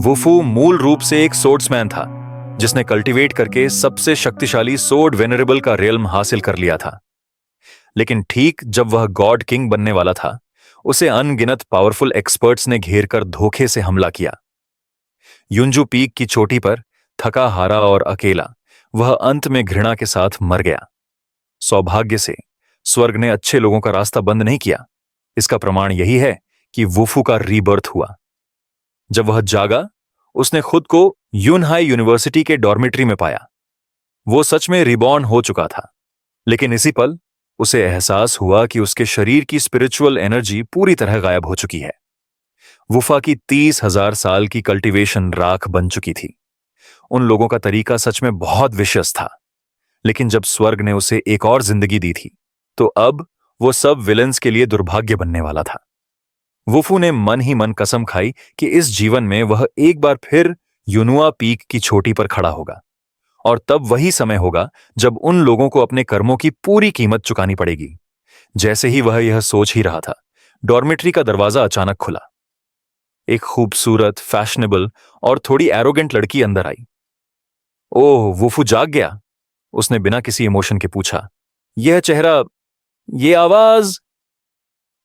वुफू मूल रूप से एक सोर्ड्समैन था जिसने कल्टीवेट करके सबसे शक्तिशाली सोर्ड वेनरेबल का रियल्म हासिल कर लिया था। लेकिन ठीक जब वह गॉड किंग बनने वाला था, उसे अनगिनत पावरफुल एक्सपर्ट्स ने घेर कर धोखे से हमला किया। युंजू पीक की चोटी पर थका हारा और अकेला वह अंत में घृणा के साथ मर गया। सौभाग्य से स्वर्ग ने अच्छे लोगों का रास्ता बंद नहीं किया। इसका प्रमाण यही है कि वुफू का रीबर्थ हुआ। जब वह जागा, उसने खुद को यूनहाई यूनिवर्सिटी के डॉर्मेट्री में पाया। वो सच में रिबॉर्न हो चुका था, लेकिन इसी पल उसे एहसास हुआ कि उसके शरीर की स्पिरिचुअल एनर्जी पूरी तरह गायब हो चुकी है। वुफा की 30,000 साल की कल्टीवेशन राख बन चुकी थी। उन लोगों का तरीका सच में बहुत विशेष था, लेकिन जब स्वर्ग ने उसे एक और जिंदगी दी थी, तो अब वो सब विलेंस के लिए दुर्भाग्य बनने वाला था। वुफू ने मन ही मन कसम खाई कि इस जीवन में वह एक बार फिर यूनुआ पीक की चोटी पर खड़ा होगा, और तब वही समय होगा जब उन लोगों को अपने कर्मों की पूरी कीमत चुकानी पड़ेगी। जैसे ही वह यह सोच ही रहा था, डॉर्मेट्री का दरवाजा अचानक खुला। एक खूबसूरत, फैशनेबल और थोड़ी एरोगेंट लड़की अंदर आई। ओह, वुफू जाग गया? उसने बिना किसी इमोशन के पूछा। यह चेहरा, ये आवाज।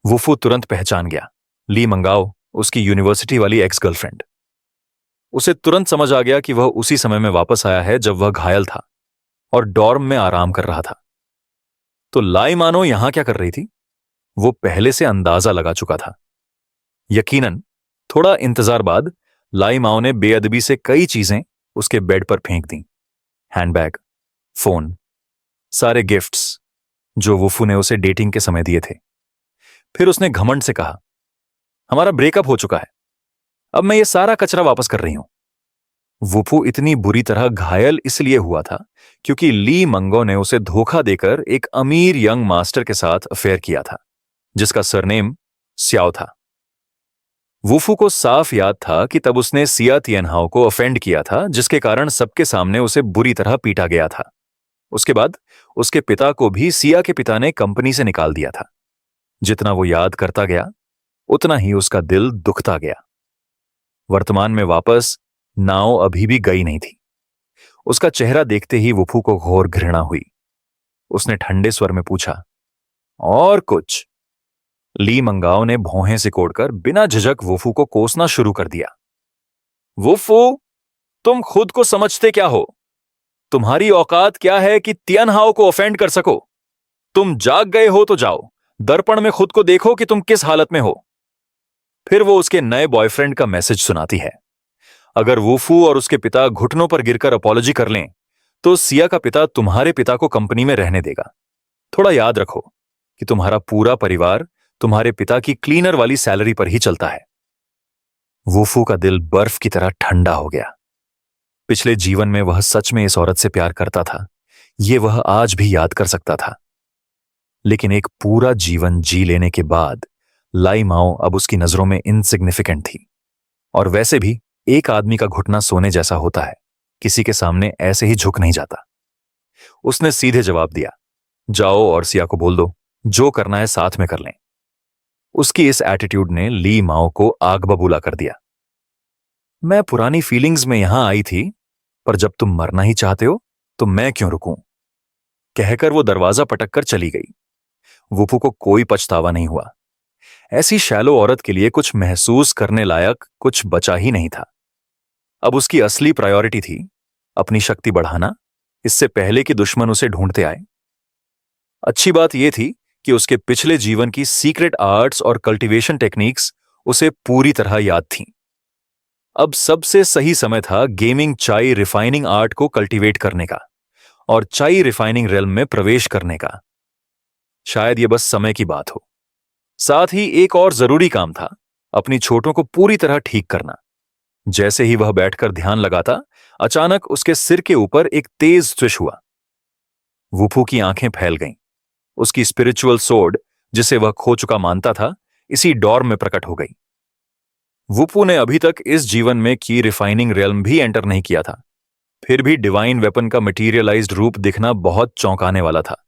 वुफू तुरंत पहचान गया। ली मंगाओ, उसकी यूनिवर्सिटी वाली एक्स गर्लफ्रेंड। उसे तुरंत समझ आ गया कि वह उसी समय में वापस आया है जब वह घायल था और डॉर्म में आराम कर रहा था। तो लाई मानो यहां क्या कर रही थी, वो पहले से अंदाजा लगा चुका था। यकीनन थोड़ा इंतजार बाद लाई माओ ने बेअदबी से कई चीजें उसके बेड पर फेंक दी। हैंडबैग, फोन, सारे गिफ्ट्स जो वुफू ने उसे डेटिंग के समय दिए थे। फिर उसने घमंड से कहा, हमारा ब्रेकअप हो चुका है, अब मैं ये सारा कचरा वापस कर रही हूं। वुफू इतनी बुरी तरह घायल इसलिए हुआ था क्योंकि ली मंगो ने उसे धोखा देकर एक अमीर यंग मास्टर के साथ अफेयर किया था, जिसका सरनेम स्याओ था। वुफू को साफ याद था कि तब उसने सिया तियनहाओ को ऑफेंड किया था, जिसके कारण सबके सामने उसे बुरी तरह पीटा गया था। उसके बाद उसके पिता को भी सिया के पिता ने कंपनी से निकाल दिया था। जितना वो याद करता गया, उतना ही उसका दिल दुखता गया। वर्तमान में वापस नाव अभी भी गई नहीं थी। उसका चेहरा देखते ही वुफू को घोर घृणा हुई। उसने ठंडे स्वर में पूछा, और कुछ? ली मंगाओ ने भौहें सिकोड़कर बिना झिझक वुफू को कोसना शुरू कर दिया। वुफू, तुम खुद को समझते क्या हो? तुम्हारी औकात क्या है कि तियनहाओ को ऑफेंड कर सको? तुम जाग गए हो तो जाओ, दर्पण में खुद को देखो कि तुम किस हालत में हो। फिर वो उसके नए बॉयफ्रेंड का मैसेज सुनाती है। अगर वुफू और उसके पिता घुटनों पर गिरकर अपॉलॉजी कर लें, तो सिया का पिता तुम्हारे पिता को कंपनी में रहने देगा। थोड़ा याद रखो कि तुम्हारा पूरा परिवार तुम्हारे पिता की क्लीनर वाली सैलरी पर ही चलता है। वुफू का दिल बर्फ की तरह ठंडा हो गया। पिछले जीवन में वह सच में इस औरत से प्यार करता था, ये वह आज भी याद कर सकता था। लेकिन एक पूरा जीवन जी लेने के बाद लाई माओ अब उसकी नजरों में इनसिग्निफिकेंट थी। और वैसे भी एक आदमी का घुटना सोने जैसा होता है, किसी के सामने ऐसे ही झुक नहीं जाता। उसने सीधे जवाब दिया, जाओ और सिया को बोल दो, जो करना है साथ में कर लें। उसकी इस एटीट्यूड ने ली माओ को आग बबूला कर दिया। मैं पुरानी फीलिंग्स में यहां आई थी, पर जब तुम मरना ही चाहते हो तो मैं क्यों रुकूं? कहकर वो दरवाजा पटक कर चली गई। वुफू को कोई पछतावा नहीं हुआ। ऐसी शैलो औरत के लिए कुछ महसूस करने लायक कुछ बचा ही नहीं था। अब उसकी असली प्रायोरिटी थी अपनी शक्ति बढ़ाना, इससे पहले कि दुश्मन उसे ढूंढते आए। अच्छी बात यह थी कि उसके पिछले जीवन की सीक्रेट आर्ट्स और कल्टीवेशन टेक्निक्स उसे पूरी तरह याद थीं। अब सबसे सही समय था गेमिंग चाई रिफाइनिंग आर्ट को कल्टीवेट करने का और चाई रिफाइनिंग रेल्म में प्रवेश करने का। शायद यह बस समय की बात हो। साथ ही एक और जरूरी काम था, अपनी चोटों को पूरी तरह ठीक करना। जैसे ही वह बैठकर ध्यान लगाता, अचानक उसके सिर के ऊपर एक तेज स्विश हुआ। वुफू की आंखें फैल गईं। उसकी स्पिरिचुअल सोर्ड, जिसे वह खो चुका मानता था, इसी डॉर्म में प्रकट हो गई। वुफू ने अभी तक इस जीवन में की रिफाइनिंग रेल्म भी एंटर नहीं किया था, फिर भी डिवाइन वेपन का मटीरियलाइज्ड रूप दिखना बहुत चौंकाने वाला था।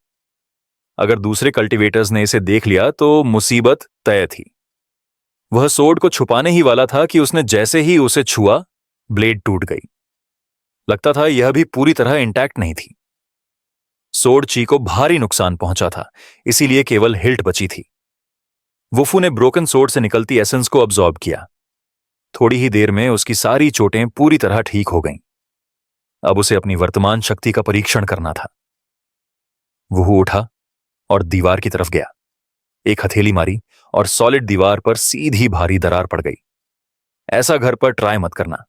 अगर दूसरे कल्टीवेटर्स ने इसे देख लिया तो मुसीबत तय थी। वह सोर्ड को छुपाने ही वाला था कि उसने जैसे ही उसे छुआ, ब्लेड टूट गई। लगता था यह भी पूरी तरह इंटैक्ट नहीं थी। सोड ची को भारी नुकसान पहुंचा था, इसीलिए केवल हिल्ट बची थी। वुफू ने ब्रोकन सोड से निकलती एसेंस को अब्सॉर्ब किया। थोड़ी ही देर में उसकी सारी चोटें पूरी तरह ठीक हो गईं। अब उसे अपनी वर्तमान शक्ति का परीक्षण करना था। वुहू उठा और दीवार की तरफ गया। एक हथेली मारी और सॉलिड दीवार पर सीधी भारी दरार पड़ गई। ऐसा घर पर ट्राई मत करना।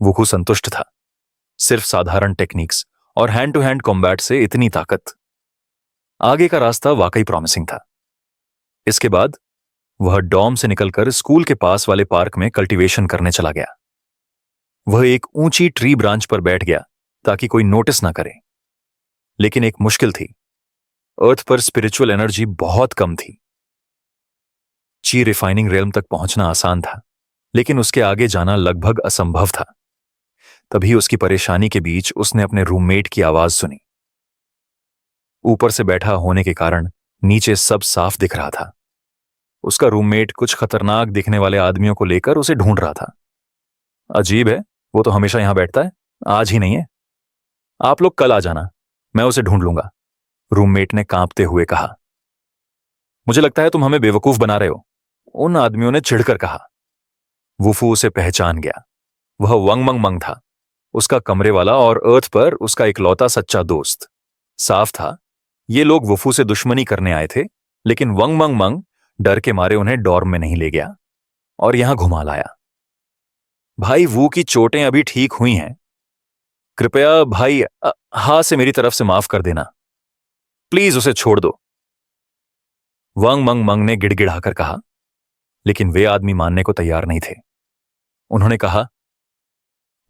वुहू संतुष्ट था। सिर्फ साधारण टेक्निक्स और हैंड टू हैंड कॉम्बैट से इतनी ताकत। आगे का रास्ता वाकई प्रॉमिसिंग था। इसके बाद वह डॉम से निकलकर स्कूल के पास वाले पार्क में कल्टीवेशन करने चला गया। वह एक ऊंची ट्री ब्रांच पर बैठ गया ताकि कोई नोटिस ना करे। लेकिन एक मुश्किल थी। अर्थ पर स्पिरिचुअल एनर्जी बहुत कम थी। ची रिफाइनिंग रेलम तक पहुंचना आसान था, लेकिन उसके आगे जाना लगभग असंभव था। तभी उसकी परेशानी के बीच उसने अपने रूममेट की आवाज सुनी। ऊपर से बैठा होने के कारण नीचे सब साफ दिख रहा था। उसका रूममेट कुछ खतरनाक दिखने वाले आदमियों को लेकर उसे ढूंढ रहा था। अजीब है, वो तो हमेशा यहां बैठता है, आज ही नहीं है। आप लोग कल आ जाना, मैं उसे ढूंढ लूंगा, रूममेट ने कांपते हुए कहा। मुझे लगता है तुम हमें बेवकूफ बना रहे हो, उन आदमियों ने चिढ़कर कहा। वुफू उसे पहचान गया। वह वंग मंग मंग था, उसका कमरे वाला और अर्थ पर उसका इकलौता सच्चा दोस्त। साफ था ये लोग वुफू से दुश्मनी करने आए थे, लेकिन वंग मंग मंग डर के मारे उन्हें डॉर्म में नहीं ले गया और यहां घुमा लाया। भाई वू की चोटें अभी ठीक हुई हैं, कृपया भाई हां से मेरी तरफ से माफ कर देना, प्लीज उसे छोड़ दो, वंग मंग मंग ने गिड़गिड़ाकर कहा। लेकिन वे आदमी मानने को तैयार नहीं थे। उन्होंने कहा,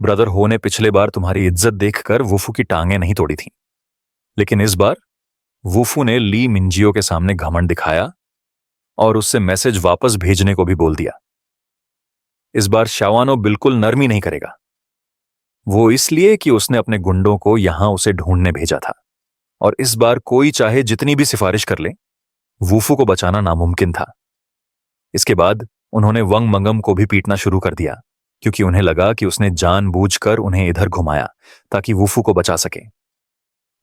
ब्रदर हो ने पिछले बार तुम्हारी इज्जत देखकर वुफू की टांगें नहीं तोड़ी थी, लेकिन इस बार वुफू ने ली मिंजियो के सामने घमंड दिखाया और उससे मैसेज वापस भेजने को भी बोल दिया। इस बार शावानो बिल्कुल नरमी नहीं करेगा। वो इसलिए कि उसने अपने गुंडों को यहां उसे ढूंढने भेजा था, और इस बार कोई चाहे जितनी भी सिफारिश कर ले, वुफू को बचाना नामुमकिन था। इसके बाद उन्होंने वंग मंगम को भी पीटना शुरू कर दिया, क्योंकि उन्हें लगा कि उसने जानबूझकर उन्हें इधर घुमाया ताकि वुफू को बचा सके।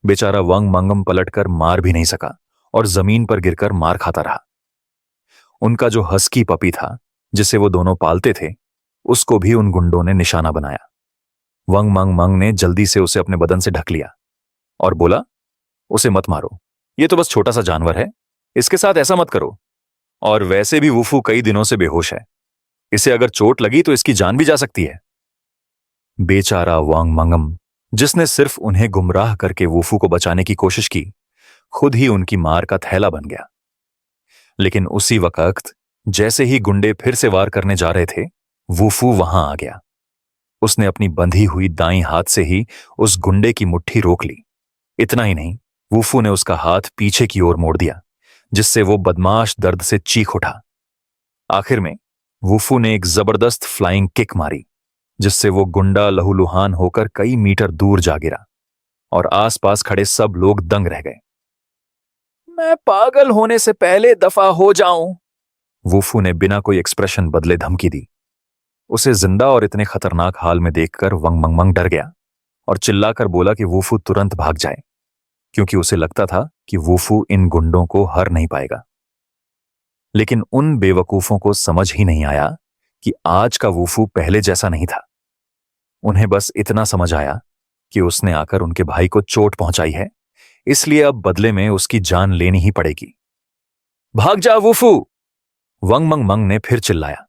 बेचारा वंग मंगम पलटकर मार भी नहीं सका और जमीन पर गिरकर मार खाता रहा। उनका जो हस्की पपी था, जिसे वो दोनों पालते थे, उसको भी उन गुंडों ने निशाना बनाया। वंग मंग मंग ने जल्दी से उसे अपने बदन से ढक लिया और बोला, उसे मत मारो, ये तो बस छोटा सा जानवर है, इसके साथ ऐसा मत करो। और वैसे भी वुफू कई दिनों से बेहोश है, इसे अगर चोट लगी तो इसकी जान भी जा सकती है। बेचारा वांग मंगम, जिसने सिर्फ उन्हें गुमराह करके वुफू को बचाने की कोशिश की, खुद ही उनकी मार का थैला बन गया। लेकिन उसी वक्त जैसे ही गुंडे फिर से वार करने जा रहे थे, वुफू वहां आ गया। उसने अपनी बंधी हुई दाईं हाथ से ही उस गुंडे की मुट्ठी रोक ली। इतना ही नहीं, वुफू ने उसका हाथ पीछे की ओर मोड़ दिया, जिससे वो बदमाश दर्द से चीख उठा। आखिर में वुफू ने एक जबरदस्त फ्लाइंग किक मारी, जिससे वो गुंडा लहूलुहान होकर कई मीटर दूर जा गिरा और आसपास खड़े सब लोग दंग रह गए। मैं पागल होने से पहले दफा हो जाऊं, वुफू ने बिना कोई एक्सप्रेशन बदले धमकी दी। उसे जिंदा और इतने खतरनाक हाल में देखकर वंग मंग मंग डर गया और चिल्लाकर बोला कि वुफू तुरंत भाग जाए, क्योंकि उसे लगता था कि वुफू इन गुंडों को हर नहीं पाएगा। लेकिन उन बेवकूफों को समझ ही नहीं आया कि आज का वुफू पहले जैसा नहीं था। उन्हें बस इतना समझ आया कि उसने आकर उनके भाई को चोट पहुंचाई है, इसलिए अब बदले में उसकी जान लेनी ही पड़ेगी। भाग जा वुफू, वंग मंग मंग ने फिर चिल्लाया।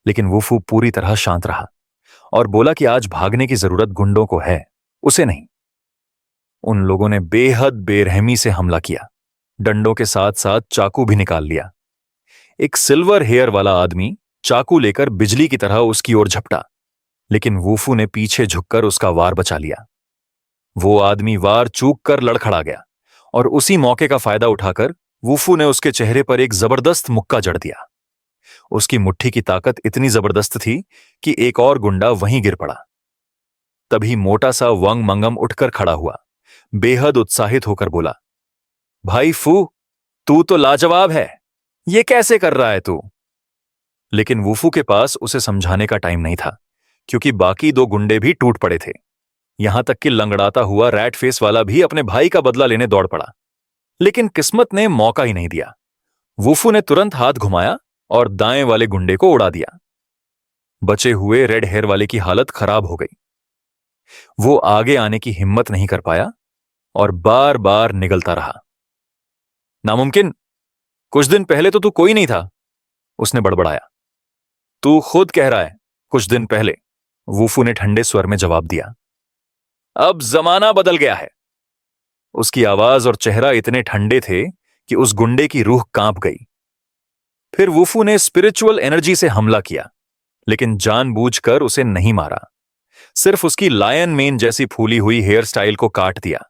लेकिन वुफू पूरी तरह शांत रहा और बोला कि आज भागने की जरूरत गुंडों को है, उसे नहीं। उन लोगों ने बेहद बेरहमी से हमला किया, डंडों के साथ साथ चाकू भी निकाल लिया। एक सिल्वर हेयर वाला आदमी चाकू लेकर बिजली की तरह उसकी ओर झपटा, लेकिन वुफू ने पीछे झुककर उसका वार बचा लिया। वो आदमी वार चूक कर लड़खड़ा गया और उसी मौके का फायदा उठाकर वुफू ने उसके चेहरे पर एक जबरदस्त मुक्का जड़ दिया। उसकी मुट्ठी की ताकत इतनी जबरदस्त थी कि एक और गुंडा वहीं गिर पड़ा। तभी मोटा सा वंग मंगम उठकर खड़ा हुआ, बेहद उत्साहित होकर बोला, भाई फू, तू तो लाजवाब है, ये कैसे कर रहा है तू? लेकिन वुफू के पास उसे समझाने का टाइम नहीं था, क्योंकि बाकी दो गुंडे भी टूट पड़े थे। यहां तक कि लंगड़ाता हुआ रैट फेस वाला भी अपने भाई का बदला लेने दौड़ पड़ा। लेकिन किस्मत ने मौका ही नहीं दिया। वुफू ने तुरंत हाथ घुमाया और दाएं वाले गुंडे को उड़ा दिया। बचे हुए रेड हेयर वाले की हालत खराब हो गई। वो आगे आने की हिम्मत नहीं कर पाया और बार बार निगलता रहा। नामुमकिन, कुछ दिन पहले तो तू कोई नहीं था, उसने बड़बड़ाया। तू खुद कह रहा है कुछ दिन पहले, वुफू ने ठंडे स्वर में जवाब दिया। अब जमाना बदल गया है। उसकी आवाज और चेहरा इतने ठंडे थे कि उस गुंडे की रूह कांप गई। फिर वुफू ने स्पिरिचुअल एनर्जी से हमला किया, लेकिन जानबूझकर उसे नहीं मारा। सिर्फ उसकी लायन मेन जैसी फूली हुई हेयर स्टाइल को काट दिया।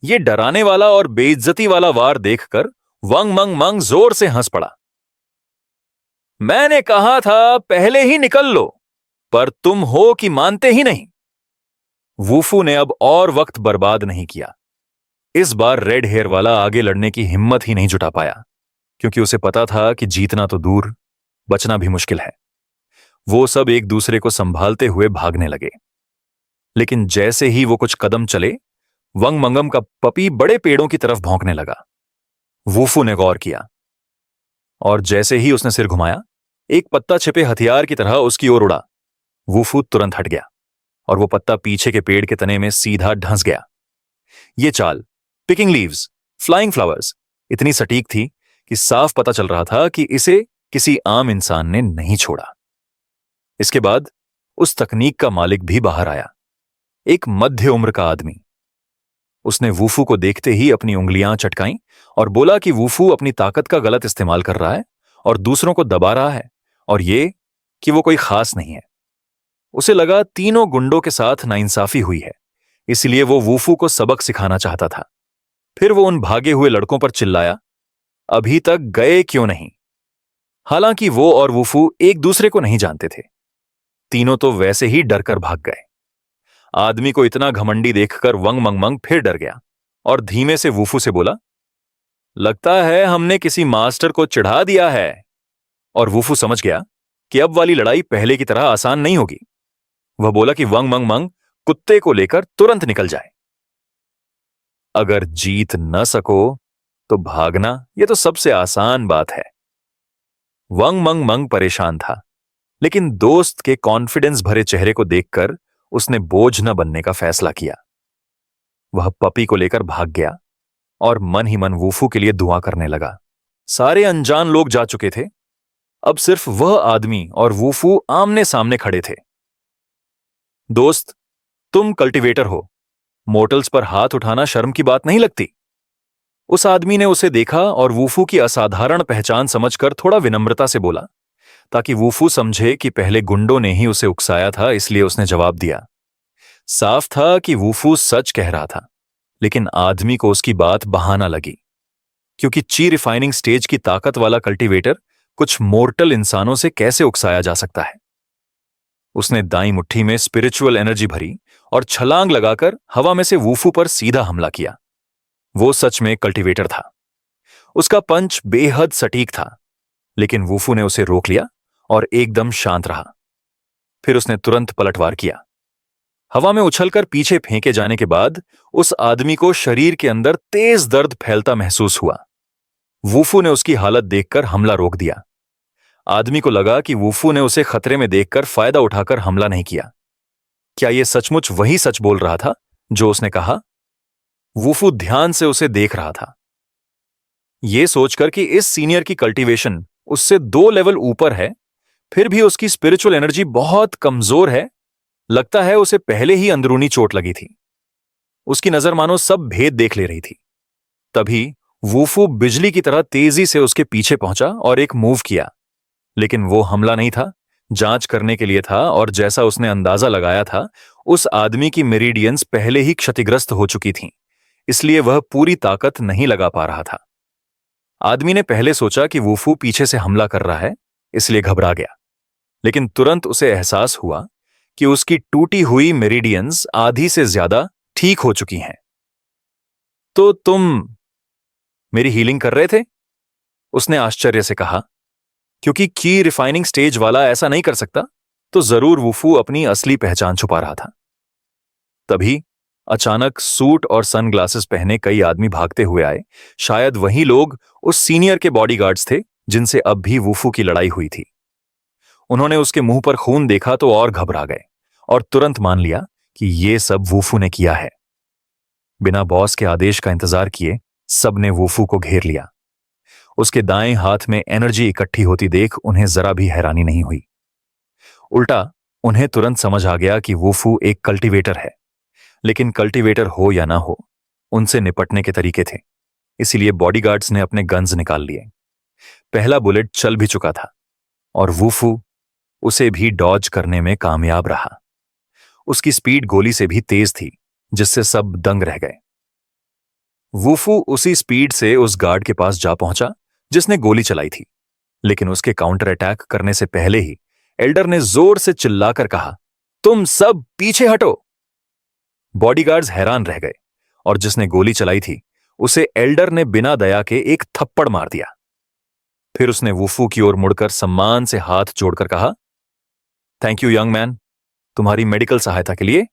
यह डराने वाला और बेइज्जती वाला वार देखकर वंग मंग मंग जोर से हंस पड़ा। मैंने कहा था पहले ही निकल लो, पर तुम हो कि मानते ही नहीं। वुफू ने अब और वक्त बर्बाद नहीं किया। इस बार रेड हेयर वाला आगे लड़ने की हिम्मत ही नहीं जुटा पाया, क्योंकि उसे पता था कि जीतना तो दूर, बचना भी मुश्किल है। वो सब एक दूसरे को संभालते हुए भागने लगे। लेकिन जैसे ही वो कुछ कदम चले, वंग मंगम का पपी बड़े पेड़ों की तरफ भौंकने लगा। वुफू ने गौर किया, और जैसे ही उसने सिर घुमाया, एक पत्ता छिपे हथियार की तरह उसकी ओर उड़ा। वुफू तुरंत हट गया और वो पत्ता पीछे के पेड़ के तने में सीधा ढंस गया। ये चाल, पिकिंग लीव्स, फ्लाइंग फ्लावर्स, इतनी सटीक थी कि साफ पता चल रहा था कि इसे किसी आम इंसान ने नहीं छोड़ा। इसके बाद उस तकनीक का मालिक भी बाहर आया, एक मध्य उम्र का आदमी। उसने वुफू को देखते ही अपनी उंगलियां चटकाईं और बोला कि वुफू अपनी ताकत का गलत इस्तेमाल कर रहा है और दूसरों को दबा रहा है, और ये कि वो कोई खास नहीं है। उसे लगा तीनों गुंडों के साथ नाइंसाफी हुई है, इसलिए वो वुफू को सबक सिखाना चाहता था। फिर वो उन भागे हुए लड़कों पर चिल्लाया, अभी तक गए क्यों नहीं? हालांकि वो और वुफू एक दूसरे को नहीं जानते थे। तीनों तो वैसे ही डरकर भाग गए। आदमी को इतना घमंडी देखकर वंग मंग मंग फिर डर गया और धीमे से वुफू से बोला, लगता है हमने किसी मास्टर को चिढ़ा दिया है। और वुफू समझ गया कि अब वाली लड़ाई पहले की तरह आसान नहीं होगी। वह बोला कि वंग मंग मंग कुत्ते को लेकर तुरंत निकल जाए। अगर जीत न सको तो भागना, यह तो सबसे आसान बात है। वंग मंग मंग परेशान था, लेकिन दोस्त के कॉन्फिडेंस भरे चेहरे को देखकर उसने बोझ न बनने का फैसला किया। वह पपी को लेकर भाग गया और मन ही मन वुफू के लिए दुआ करने लगा। सारे अनजान लोग जा चुके थे। अब सिर्फ वह आदमी और वुफू आमने सामने खड़े थे। दोस्त, तुम कल्टीवेटर हो, मोर्टल्स पर हाथ उठाना शर्म की बात नहीं लगती? उस आदमी ने उसे देखा और वुफू की असाधारण पहचान समझकर थोड़ा विनम्रता से बोला, ताकि वुफू समझे कि पहले गुंडों ने ही उसे उकसाया था। इसलिए उसने जवाब दिया। साफ था कि वुफू सच कह रहा था, लेकिन आदमी को उसकी बात बहाना लगी, क्योंकि ची रिफाइनिंग स्टेज की ताकत वाला कल्टीवेटर कुछ मोर्टल इंसानों से कैसे उकसाया जा सकता है। उसने दाईं मुट्ठी में स्पिरिचुअल एनर्जी भरी और छलांग लगाकर हवा में से वुफू पर सीधा हमला किया। वो सच में कल्टीवेटर था। उसका पंच बेहद सटीक था, लेकिन वुफू ने उसे रोक लिया और एकदम शांत रहा। फिर उसने तुरंत पलटवार किया। हवा में उछलकर पीछे फेंके जाने के बाद उस आदमी को शरीर के अंदर तेज दर्द फैलता महसूस हुआ। वुफू ने उसकी हालत देखकर हमला रोक दिया। आदमी को लगा कि वुफू ने उसे खतरे में देखकर फायदा उठाकर हमला नहीं किया। क्या यह सचमुच वही सच बोल रहा था जो उसने कहा? वुफू ध्यान से उसे देख रहा था, यह सोचकर कि इस सीनियर की कल्टीवेशन उससे 2 लेवल ऊपर है, फिर भी उसकी स्पिरिचुअल एनर्जी बहुत कमजोर है। लगता है उसे पहले ही अंदरूनी चोट लगी थी। उसकी नजर मानो सब भेद देख ले रही थी। तभी वुफू बिजली की तरह तेजी से उसके पीछे पहुंचा और एक मूव किया, लेकिन वो हमला नहीं था, जांच करने के लिए था। और जैसा उसने अंदाजा लगाया था, उस आदमी की मेरिडियंस पहले ही क्षतिग्रस्त हो चुकी थीं, इसलिए वह पूरी ताकत नहीं लगा पा रहा था। आदमी ने पहले सोचा कि वुफू पीछे से हमला कर रहा है, इसलिए घबरा गया, लेकिन तुरंत उसे एहसास हुआ कि उसकी टूटी हुई मेरिडियंस आधी से ज्यादा ठीक हो चुकी हैं। तो तुम मेरी हीलिंग कर रहे थे? उसने आश्चर्य से कहा, क्योंकि की रिफाइनिंग स्टेज वाला ऐसा नहीं कर सकता। तो जरूर वुफू अपनी असली पहचान छुपा रहा था। तभी अचानक सूट और सनग्लासेस पहने कई आदमी भागते हुए आए। शायद वही लोग उस सीनियर के बॉडीगार्ड्स थे जिनसे अब भी वुफू की लड़ाई हुई थी। उन्होंने उसके मुंह पर खून देखा तो और घबरा गए और तुरंत मान लिया कि ये सब वुफू ने किया है। बिना बॉस के आदेश का इंतजार किए सबने वुफू को घेर लिया। उसके दाएं हाथ में एनर्जी इकट्ठी होती देख उन्हें जरा भी हैरानी नहीं हुई। उल्टा उन्हें तुरंत समझ आ गया कि वुफू एक कल्टीवेटर है। लेकिन कल्टीवेटर हो या ना हो, उनसे निपटने के तरीके थे। इसीलिए बॉडीगार्ड्स ने अपने गन्स निकाल लिए। पहला बुलेट चल भी चुका था और वुफू उसे भी डॉज करने में कामयाब रहा। उसकी स्पीड गोली से भी तेज थी, जिससे सब दंग रह गए। वुफू उसी स्पीड से उस गार्ड के पास जा पहुंचा जिसने गोली चलाई थी, लेकिन उसके काउंटर अटैक करने से पहले ही एल्डर ने जोर से चिल्लाकर कहा, तुम सब पीछे हटो। बॉडीगार्ड्स हैरान रह गए और जिसने गोली चलाई थी उसे एल्डर ने बिना दया के एक थप्पड़ मार दिया। फिर उसने वुफू की ओर मुड़कर सम्मान से हाथ जोड़कर कहा, थैंक यू यंग मैन, तुम्हारी मेडिकल सहायता के लिए।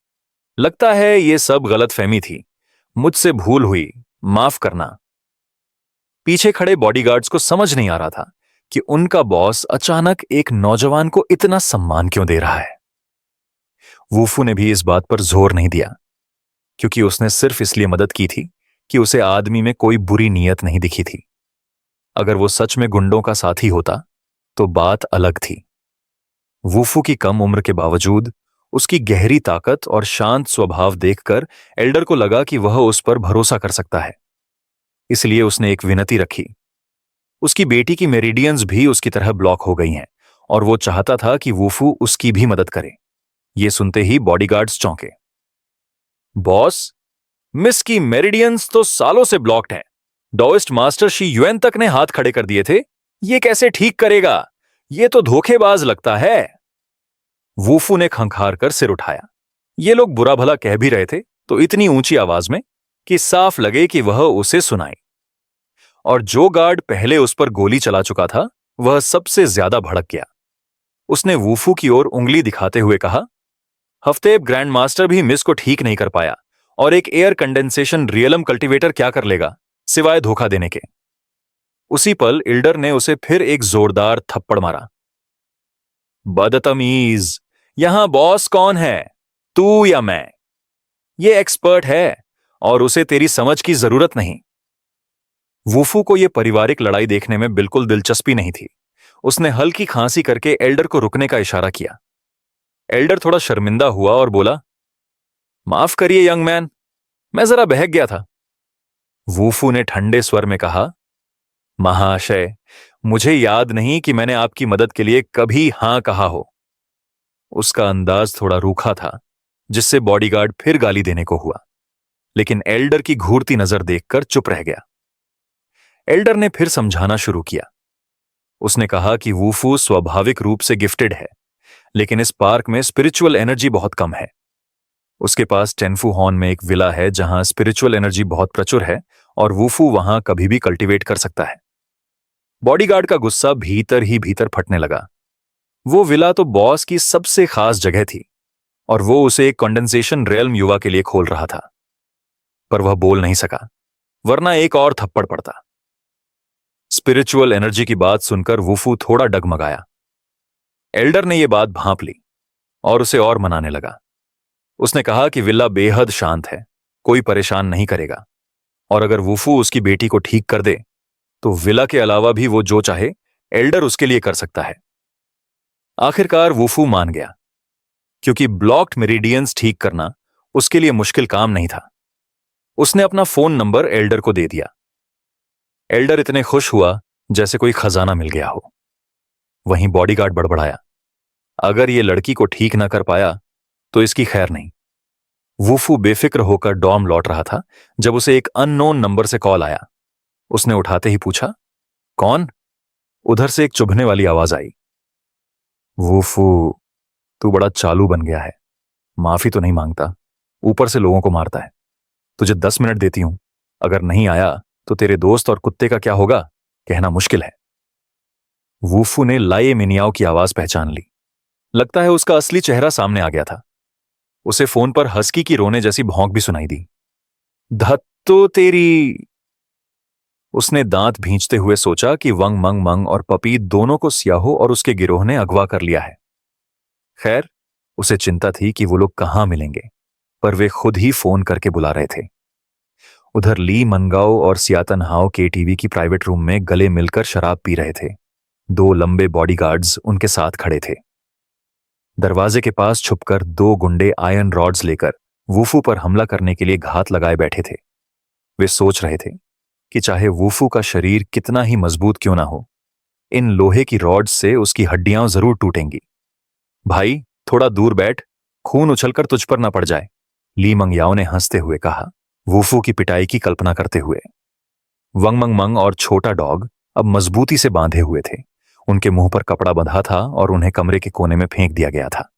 लगता है ये सब गलतफहमी थी, मुझसे भूल हुई, माफ करना। पीछे खड़े बॉडीगार्ड्स को समझ नहीं आ रहा था कि उनका बॉस अचानक एक नौजवान को इतना सम्मान क्यों दे रहा है। वुफू ने भी इस बात पर जोर नहीं दिया, क्योंकि उसने सिर्फ इसलिए मदद की थी कि उसे आदमी में कोई बुरी नीयत नहीं दिखी थी। अगर वो सच में गुंडों का साथी होता तो बात अलग थी। वुफू की कम उम्र के बावजूद उसकी गहरी ताकत और शांत स्वभाव देखकर एल्डर को लगा कि वह उस पर भरोसा कर सकता है। इसलिए उसने एक विनती रखी। उसकी बेटी की मेरिडियंस भी उसकी तरह ब्लॉक हो गई हैं और वो चाहता था कि वुफू उसकी भी मदद करे। ये सुनते ही बॉडीगार्ड्स चौंके। बॉस, मिस की मेरिडियंस तो सालों से ब्लॉक्ड हैं। डॉइस्ट मास्टर शी युएन तक ने हाथ खड़े कर दिए थे। ये कैसे ठीक करेगा? ये तो धोखेबाज लगता है। वुफू ने खंखार कर सिर उठाया। ये लोग बुरा भला कह भी रहे थे तो इतनी ऊंची आवाज में कि साफ लगे कि वह उसे सुनाए। और जो गार्ड पहले उस पर गोली चला चुका था वह सबसे ज्यादा भड़क गया। उसने वुफू की ओर उंगली दिखाते हुए कहा, हफ्तेब ग्रैंड मास्टर भी मिस को ठीक नहीं कर पाया और एक एयर कंडेंसेशन रियलम कल्टीवेटर क्या कर लेगा सिवाय धोखा देने के। उसी पल एल्डर ने उसे फिर एक जोरदार थप्पड़ मारा। बदतमीज, यहां बॉस कौन है, तू या मैं? ये एक्सपर्ट है और उसे तेरी समझ की जरूरत नहीं। वुफू को यह पारिवारिक लड़ाई देखने में बिल्कुल दिलचस्पी नहीं थी। उसने हल्की खांसी करके एल्डर को रुकने का इशारा किया। एल्डर थोड़ा शर्मिंदा हुआ और बोला, माफ करिए यंग मैन, मैं जरा बहक गया था। वुफू ने ठंडे स्वर में कहा, महाशय, मुझे याद नहीं कि मैंने आपकी मदद के लिए कभी हां कहा हो। उसका अंदाज थोड़ा रूखा था, जिससे बॉडीगार्ड फिर गाली देने को हुआ, लेकिन एल्डर की घूरती नजर देखकर चुप रह गया। एल्डर ने फिर समझाना शुरू किया। उसने कहा कि वुफू स्वाभाविक रूप से गिफ्टेड है, लेकिन इस पार्क में स्पिरिचुअल एनर्जी बहुत कम है। उसके पास टेन्फू हॉर्न में एक विला है जहां स्पिरिचुअल एनर्जी बहुत प्रचुर है और वुफू वहां कभी भी कल्टीवेट कर सकता है। बॉडीगार्ड का गुस्सा भीतर ही भीतर फटने लगा। वो विला तो बॉस की सबसे खास जगह थी और वो उसे एक कंडेंसेशन रियल्म युवा के लिए खोल रहा था। पर वह बोल नहीं सका, वरना एक और थप्पड़ पड़ता। स्पिरिचुअल एनर्जी की बात सुनकर वुफू थोड़ा डगमगाया। एल्डर ने यह बात भांप ली और उसे और मनाने लगा। उसने कहा कि विला बेहद शांत है, कोई परेशान नहीं करेगा, और अगर वुफू उसकी बेटी को ठीक कर दे तो विला के अलावा भी वो जो चाहे एल्डर उसके लिए कर सकता है। आखिरकार वुफू मान गया, क्योंकि ब्लॉक्ड मेरिडियंस ठीक करना उसके लिए मुश्किल काम नहीं था। उसने अपना फोन नंबर एल्डर को दे दिया। एल्डर इतने खुश हुआ जैसे कोई खजाना मिल गया हो। वहीं बॉडीगार्ड बड़बड़ाया, अगर ये लड़की को ठीक ना कर पाया तो इसकी खैर नहीं। वुफू बेफिक्र होकर डॉम लौट रहा था जब उसे एक अननोन नंबर से कॉल आया। उसने उठाते ही पूछा, कौन? उधर से एक चुभने वाली आवाज आई, वुफू, तू बड़ा चालू बन गया है। माफी तो नहीं मांगता, ऊपर से लोगों को मारता है। तुझे 10 मिनट देती हूं, अगर नहीं आया तो तेरे दोस्त और कुत्ते का क्या होगा कहना मुश्किल है। वुफू ने लाये मिनियाओ की आवाज पहचान ली, लगता है उसका असली चेहरा सामने आ गया था। उसे फोन पर हस्की की रोने जैसी भौंक भी सुनाई दी। धत्तो तेरी। उसने दांत भींचते हुए सोचा कि वंग मंग मंग और पपी दोनों को सियाहो और उसके गिरोह ने अगवा कर लिया है। खैर, उसे चिंता थी कि वो लोग कहां मिलेंगे, पर वे खुद ही फोन करके बुला रहे थे। उधर ली मनगाओ और सियातन हाओ के टीवी की प्राइवेट रूम में गले मिलकर शराब पी रहे थे। दो लंबे बॉडीगार्ड्स उनके साथ खड़े थे। दरवाजे के पास छुपकर दो गुंडे आयरन रॉड्स लेकर वूफू पर हमला करने के लिए घात लगाए बैठे थे। वे सोच रहे थे कि चाहे वूफू का शरीर कितना ही मजबूत क्यों ना हो, इन लोहे की रॉड्स से उसकी हड्डियां जरूर टूटेंगी। भाई, थोड़ा दूर बैठ, खून उछलकर तुझ पर ना पड़ जाए, ली मंगयाओ ने हंसते हुए कहा, वूफू की पिटाई की कल्पना करते हुए। वंग मंग मंग और छोटा डॉग अब मजबूती से बांधे हुए थे। उनके मुंह पर कपड़ा बंधा था और उन्हें कमरे के कोने में फेंक दिया गया था।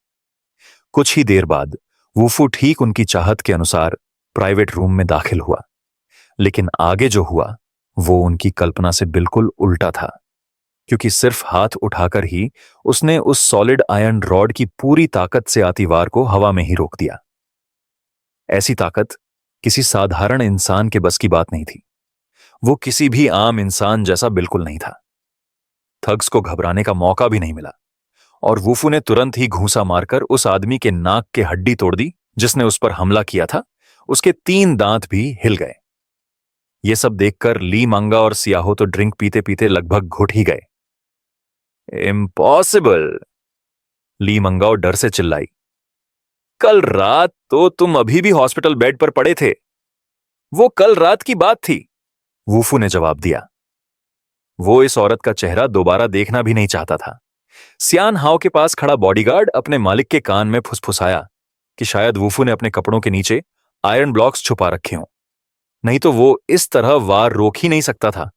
कुछ ही देर बाद वूफू ठीक उनकी चाहत के अनुसार प्राइवेट रूम में दाखिल हुआ, लेकिन आगे जो हुआ वो उनकी कल्पना से बिल्कुल उल्टा था, क्योंकि सिर्फ हाथ उठाकर ही उसने उस सॉलिड आयरन रॉड की पूरी ताकत से आती वार को हवा में ही रोक दिया। ऐसी ताकत किसी साधारण इंसान के बस की बात नहीं थी। वो किसी भी आम इंसान जैसा बिल्कुल नहीं था। थग्स को घबराने का मौका भी नहीं मिला और वूफू ने तुरंत ही घूंसा मारकर उस आदमी के नाक के हड्डी तोड़ दी जिसने उस पर हमला किया था। उसके 3 दांत भी हिल गए। ये सब देखकर ली मांगा और सियाहो तो ड्रिंक पीते पीते लगभग घुट ही गए। इम्पॉसिबल, ली मंगाओ डर से चिल्लाई। कल रात तो तुम अभी भी हॉस्पिटल बेड पर पड़े थे। वो कल रात की बात थी, वूफू ने जवाब दिया। वो इस औरत का चेहरा दोबारा देखना भी नहीं चाहता था। सियान हाओ के पास खड़ा बॉडीगार्ड अपने मालिक के कान में फुसफुसाया कि शायद वूफू ने अपने कपड़ों के नीचे आयरन ब्लॉक्स छुपा रखे हों, नहीं तो वो इस तरह वार रोक ही नहीं सकता था।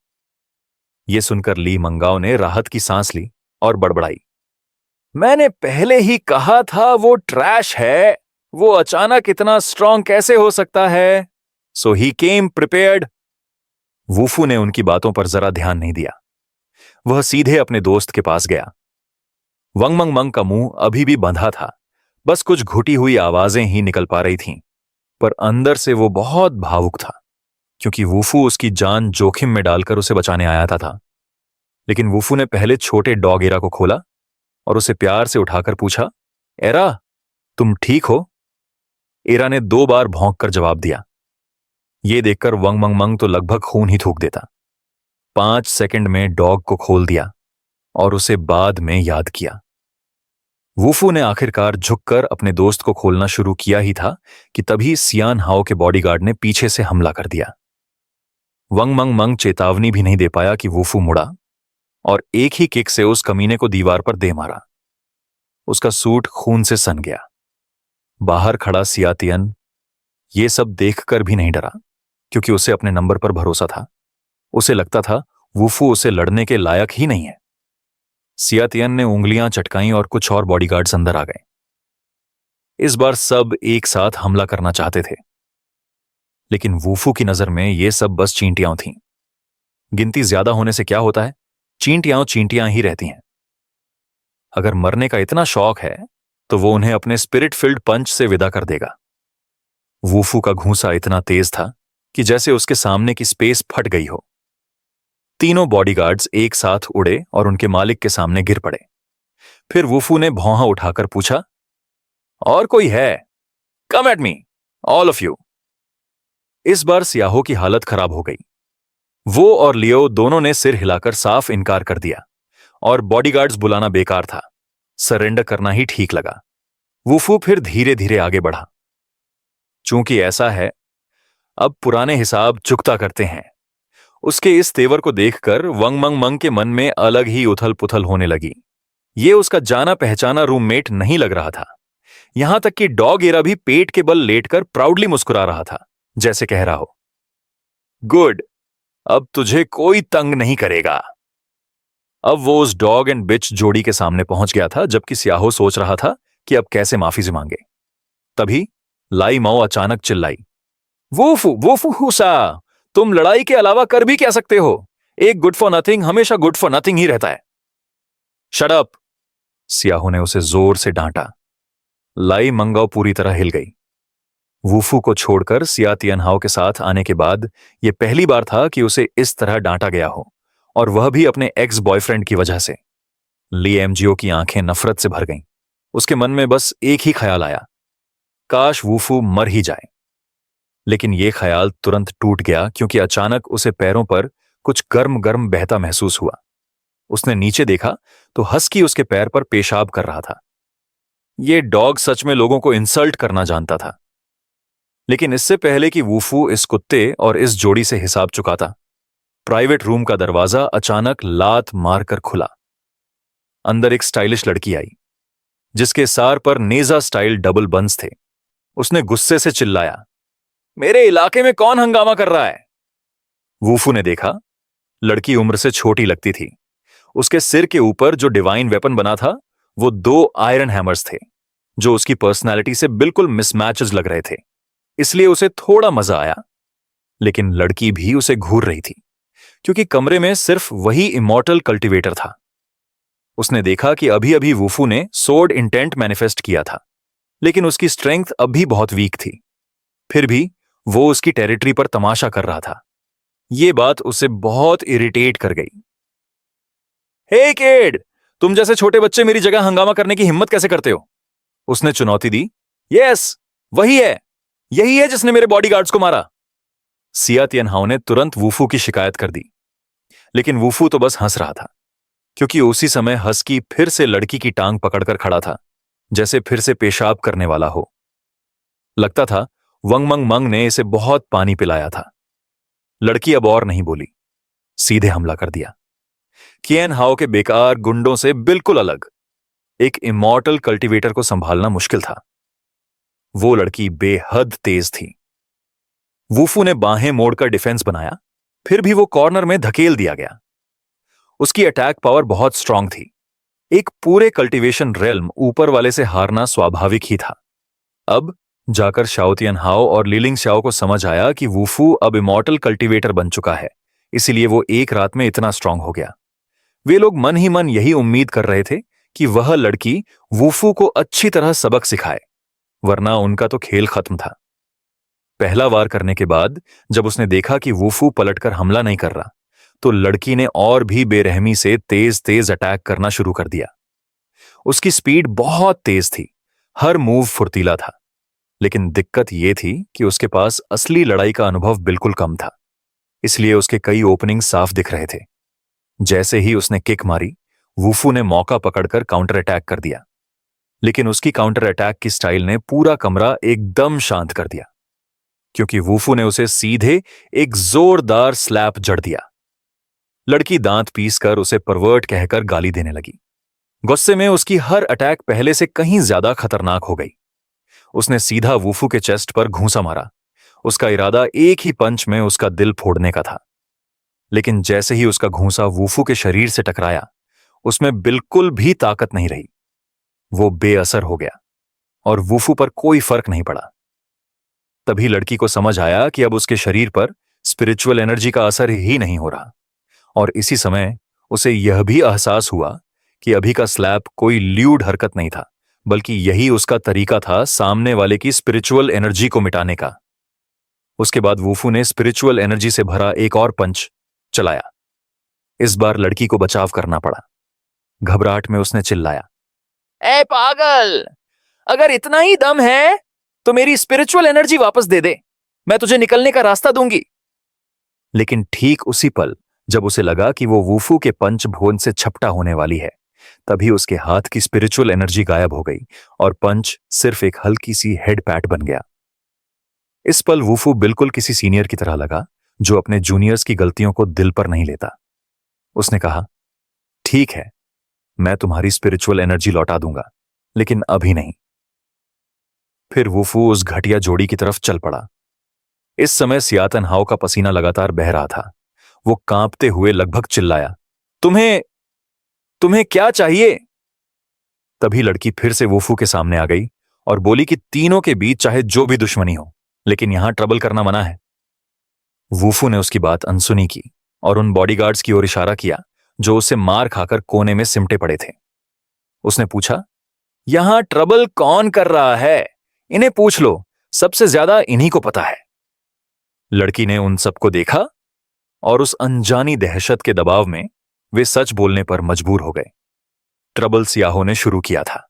यह सुनकर ली मंगाओ ने राहत की सांस ली और बड़बड़ाई, मैंने पहले ही कहा था वो ट्रैश है। वो अचानक इतना स्ट्रांग कैसे हो सकता है? सो ही केम प्रिपेयर्ड। वूफू ने उनकी बातों पर जरा ध्यान नहीं दिया। वह सीधे अपने दोस्त के पास गया। वंग मंग मंग का मुंह अभी भी बंधा था, बस कुछ घुटी हुई आवाजें ही निकल पा रही थीं, पर अंदर से वो बहुत भावुक था, क्योंकि वूफू उसकी जान जोखिम में डालकर उसे बचाने आया था। लेकिन वूफू ने पहले छोटे डॉग एरा को खोला और उसे प्यार से उठाकर पूछा, एरा, तुम ठीक हो? एरा ने 2 बार भौंक कर जवाब दिया। यह देखकर वंग मंग मंग तो लगभग खून ही थूक देता। 5 सेकंड में डॉग को खोल दिया और उसे बाद में याद किया। वूफू ने आखिरकार झुककर अपने दोस्त को खोलना शुरू किया ही था कि तभी सियान हाओ के बॉडीगार्ड ने पीछे से हमला कर दिया। वंग मंग मंग चेतावनी भी नहीं दे पाया कि वूफू मुड़ा और एक ही किक से उस कमीने को दीवार पर दे मारा। उसका सूट खून से सन गया। बाहर खड़ा सियातियन ये सब देखकर भी नहीं डरा, क्योंकि उसे अपने नंबर पर भरोसा था। उसे लगता था वूफू उसे लड़ने के लायक ही नहीं है। सियातियन ने उंगलियां चटकाईं और कुछ और बॉडीगार्ड्स अंदर आ गए। इस बार सब एक साथ हमला करना चाहते थे, लेकिन वूफू की नजर में ये सब बस चींटियां थीं। गिनती ज्यादा होने से क्या होता है, चींटियां ही रहती हैं। अगर मरने का इतना शौक है तो वो उन्हें अपने स्पिरिट फिल्ड पंच से विदा कर देगा। वूफू का घूंसा इतना तेज था कि जैसे उसके सामने की स्पेस फट गई हो। तीनों बॉडीगार्ड्स एक साथ उड़े और उनके मालिक के सामने गिर पड़े। फिर वूफू ने भौंहा उठाकर पूछा, और कोई है? Come at me, all of you. इस बार सियाहो की हालत खराब हो गई। वो और लियो दोनों ने सिर हिलाकर साफ इनकार कर दिया और बॉडीगार्ड्स बुलाना बेकार था, सरेंडर करना ही ठीक लगा। वूफू फिर धीरे धीरे आगे बढ़ा। चूंकि ऐसा है, अब पुराने हिसाब चुकता करते हैं। उसके इस तेवर को देखकर वंग मंग मंग के मन में अलग ही उथल पुथल होने लगी। ये उसका जाना पहचाना रूममेट नहीं लग रहा था। यहां तक कि डॉग एरा भी पेट के बल लेटकर प्राउडली मुस्कुरा रहा था, जैसे कह रहा हो, गुड, अब तुझे कोई तंग नहीं करेगा। अब वो उस डॉग एंड बिच जोड़ी के सामने पहुंच गया था, जबकि सियाहो सोच रहा था कि अब कैसे माफी से मांगे। तभी लाई माओ अचानक चिल्लाई, वूफू वूफू हुसा, तुम लड़ाई के अलावा कर भी क्या सकते हो? एक गुड फॉर नथिंग हमेशा गुड फॉर नथिंग ही रहता है। शट अप, सियाहू ने उसे जोर से डांटा। लाई मंगाओ पूरी तरह हिल गई। वूफू को छोड़कर सिया तियनहाओ के साथ आने के बाद यह पहली बार था कि उसे इस तरह डांटा गया हो, और वह भी अपने एक्स बॉयफ्रेंड की वजह से। ली एमजीओ की आंखें नफरत से भर गईं। उसके मन में बस एक ही ख्याल आया, काश वूफू मर ही जाए। लेकिन यह ख्याल तुरंत टूट गया क्योंकि अचानक उसे पैरों पर कुछ गर्म गर्म बहता महसूस हुआ। उसने नीचे देखा तो हस्की उसके पैर पर पेशाब कर रहा था। यह डॉग सच में लोगों को इंसल्ट करना जानता था। लेकिन इससे पहले कि वूफू इस कुत्ते और इस जोड़ी से हिसाब चुकाता, प्राइवेट रूम का दरवाजा अचानक लात मारकर खुला। अंदर एक स्टाइलिश लड़की आई जिसके सार पर नेजा स्टाइल डबल बन्स थे। उसने गुस्से से चिल्लाया, मेरे इलाके में कौन हंगामा कर रहा है? वूफू ने देखा, लड़की उम्र से छोटी लगती थी। उसके सिर के ऊपर जो डिवाइन वेपन बना था वो 2 आयरन हैमर्स थे जो उसकी पर्सनालिटी से बिल्कुल मिसमैचेस लग रहे थे। इसलिए उसे थोड़ा मजा आया। लेकिन लड़की भी उसे घूर रही थी क्योंकि कमरे में सिर्फ वही इमॉर्टल कल्टीवेटर था। उसने देखा कि अभी अभी वूफू ने सोर्ड इंटेंट मैनिफेस्ट किया था, लेकिन उसकी स्ट्रेंथ अभी बहुत वीक थी। फिर भी वो उसकी टेरिटरी पर तमाशा कर रहा था। यह बात उसे बहुत इरिटेट कर गई। हे किड, तुम जैसे छोटे बच्चे मेरी जगह हंगामा करने की हिम्मत कैसे करते हो? उसने चुनौती दी। यस, वही है, यही है जिसने मेरे बॉडीगार्ड्स को मारा। सिया तियनहाओ ने तुरंत वूफू की शिकायत कर दी। लेकिन वूफू तो बस हंस रहा था क्योंकि उसी समय हस्की फिर से लड़की की टांग पकड़कर खड़ा था, जैसे फिर से पेशाब करने वाला हो। लगता था वंगमंग मंग ने इसे बहुत पानी पिलाया था। लड़की अब और नहीं बोली, सीधे हमला कर दिया। कियन हाओ के बेकार गुंडों से बिल्कुल अलग। एक इमॉर्टल कल्टीवेटर को संभालना मुश्किल था। वो लड़की बेहद तेज थी। वूफू ने बाहें मोड़कर डिफेंस बनाया, फिर भी वो कॉर्नर में धकेल दिया गया। उसकी अटैक पावर बहुत स्ट्रांग थी। एक पूरे कल्टीवेशन रेल्म ऊपर वाले से हारना स्वाभाविक ही था। अब जाकर शाओ तियनहाओ और लीलिंग शाओ को समझ आया कि वूफू अब इमॉर्टल कल्टीवेटर बन चुका है, इसीलिए वो एक रात में इतना स्ट्रांग हो गया। वे लोग मन ही मन यही उम्मीद कर रहे थे कि वह लड़की वूफू को अच्छी तरह सबक सिखाए, वरना उनका तो खेल खत्म था। पहला वार करने के बाद जब उसने देखा कि वूफू पलटकर हमला नहीं कर रहा, तो लड़की ने और भी बेरहमी से तेज तेज अटैक करना शुरू कर दिया। उसकी स्पीड बहुत तेज थी, हर मूव फुर्तीला था। लेकिन दिक्कत यह थी कि उसके पास असली लड़ाई का अनुभव बिल्कुल कम था, इसलिए उसके कई ओपनिंग साफ दिख रहे थे। जैसे ही उसने किक मारी, वूफू ने मौका पकड़कर काउंटर अटैक कर दिया। लेकिन उसकी काउंटर अटैक की स्टाइल ने पूरा कमरा एकदम शांत कर दिया, क्योंकि वूफू ने उसे सीधे एक जोरदार स्लैप जड़ दिया। लड़की दांत पीसकर उसे परवर्ट कहकर गाली देने लगी। गुस्से में उसकी हर अटैक पहले से कहीं ज्यादा खतरनाक हो गई। उसने सीधा वूफू के चेस्ट पर घूंसा मारा। उसका इरादा एक ही पंच में उसका दिल फोड़ने का था। लेकिन जैसे ही उसका घूंसा वूफू के शरीर से टकराया, उसमें बिल्कुल भी ताकत नहीं रही। वो बेअसर हो गया और वूफू पर कोई फर्क नहीं पड़ा। तभी लड़की को समझ आया कि अब उसके शरीर पर स्पिरिचुअल एनर्जी का असर ही नहीं हो रहा, और इसी समय उसे यह भी एहसास हुआ कि अभी का स्लैप कोई ल्यूड हरकत नहीं था, बल्कि यही उसका तरीका था सामने वाले की स्पिरिचुअल एनर्जी को मिटाने का। उसके बाद वूफू ने स्पिरिचुअल एनर्जी से भरा एक और पंच चलाया। इस बार लड़की को बचाव करना पड़ा। घबराहट में उसने चिल्लाया, ए पागल, अगर इतना ही दम है तो मेरी स्पिरिचुअल एनर्जी वापस दे दे, मैं तुझे निकलने का रास्ता दूंगी। लेकिन ठीक उसी पल जब उसे लगा कि वो वूफू के पंच भोन से झपटा होने वाली है, तभी उसके हाथ की स्पिरिचुअल एनर्जी गायब हो गई और पंच सिर्फ एक हल्की सी हेड पैट बन गया। इस पल वूफू बिल्कुल किसी सीनियर की तरह लगा जो अपने जूनियर्स की गलतियों को दिल पर नहीं लेता। उसने कहा, ठीक है, मैं तुम्हारी स्पिरिचुअल एनर्जी लौटा दूंगा, लेकिन अभी नहीं। फिर वूफू उस घटिया जोड़ी की तरफ चल पड़ा। इस समय सिया तियनहाओ का पसीना लगातार बह रहा था। वो कांपते हुए लगभग चिल्लाया, तुम्हें क्या चाहिए? तभी लड़की फिर से वूफू के सामने आ गई और बोली कि तीनों के बीच चाहे जो भी दुश्मनी हो, लेकिन यहां ट्रबल करना मना है। वूफू ने उसकी बात अनसुनी की और उन बॉडीगार्ड्स की ओर इशारा किया जो उसे मार खाकर कोने में सिमटे पड़े थे। उसने पूछा, यहां ट्रबल कौन कर रहा है? इन्हें पूछ लो, सबसे ज्यादा इन्हीं को पता है। लड़की ने उन सबको देखा और उस अनजानी दहशत के दबाव में वे सच बोलने पर मजबूर हो गए। ट्रबल सियाहो ने शुरू किया था।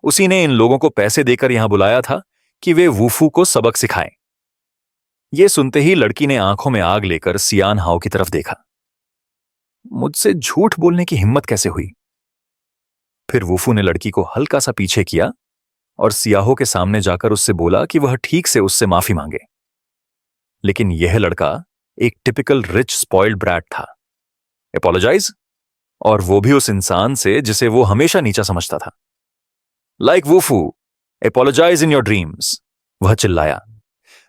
उसी ने इन लोगों को पैसे देकर यहां बुलाया था कि वे वूफू को सबक सिखाएं। यह सुनते ही लड़की ने आंखों में आग लेकर सियान हाओ की तरफ देखा। मुझसे झूठ बोलने की हिम्मत कैसे हुई? फिर वूफू ने लड़की को हल्का सा पीछे किया और सियाहो के सामने जाकर उससे बोला कि वह ठीक से उससे माफी मांगे। लेकिन यह लड़का एक टिपिकल रिच स्पॉइल्ड ब्रैट था। एपोलोजाइज, और वो भी उस इंसान से जिसे वो हमेशा नीचा समझता था। लाइक वूफू, एपोलोजाइज इन योर ड्रीम्स, वह चिल्लाया।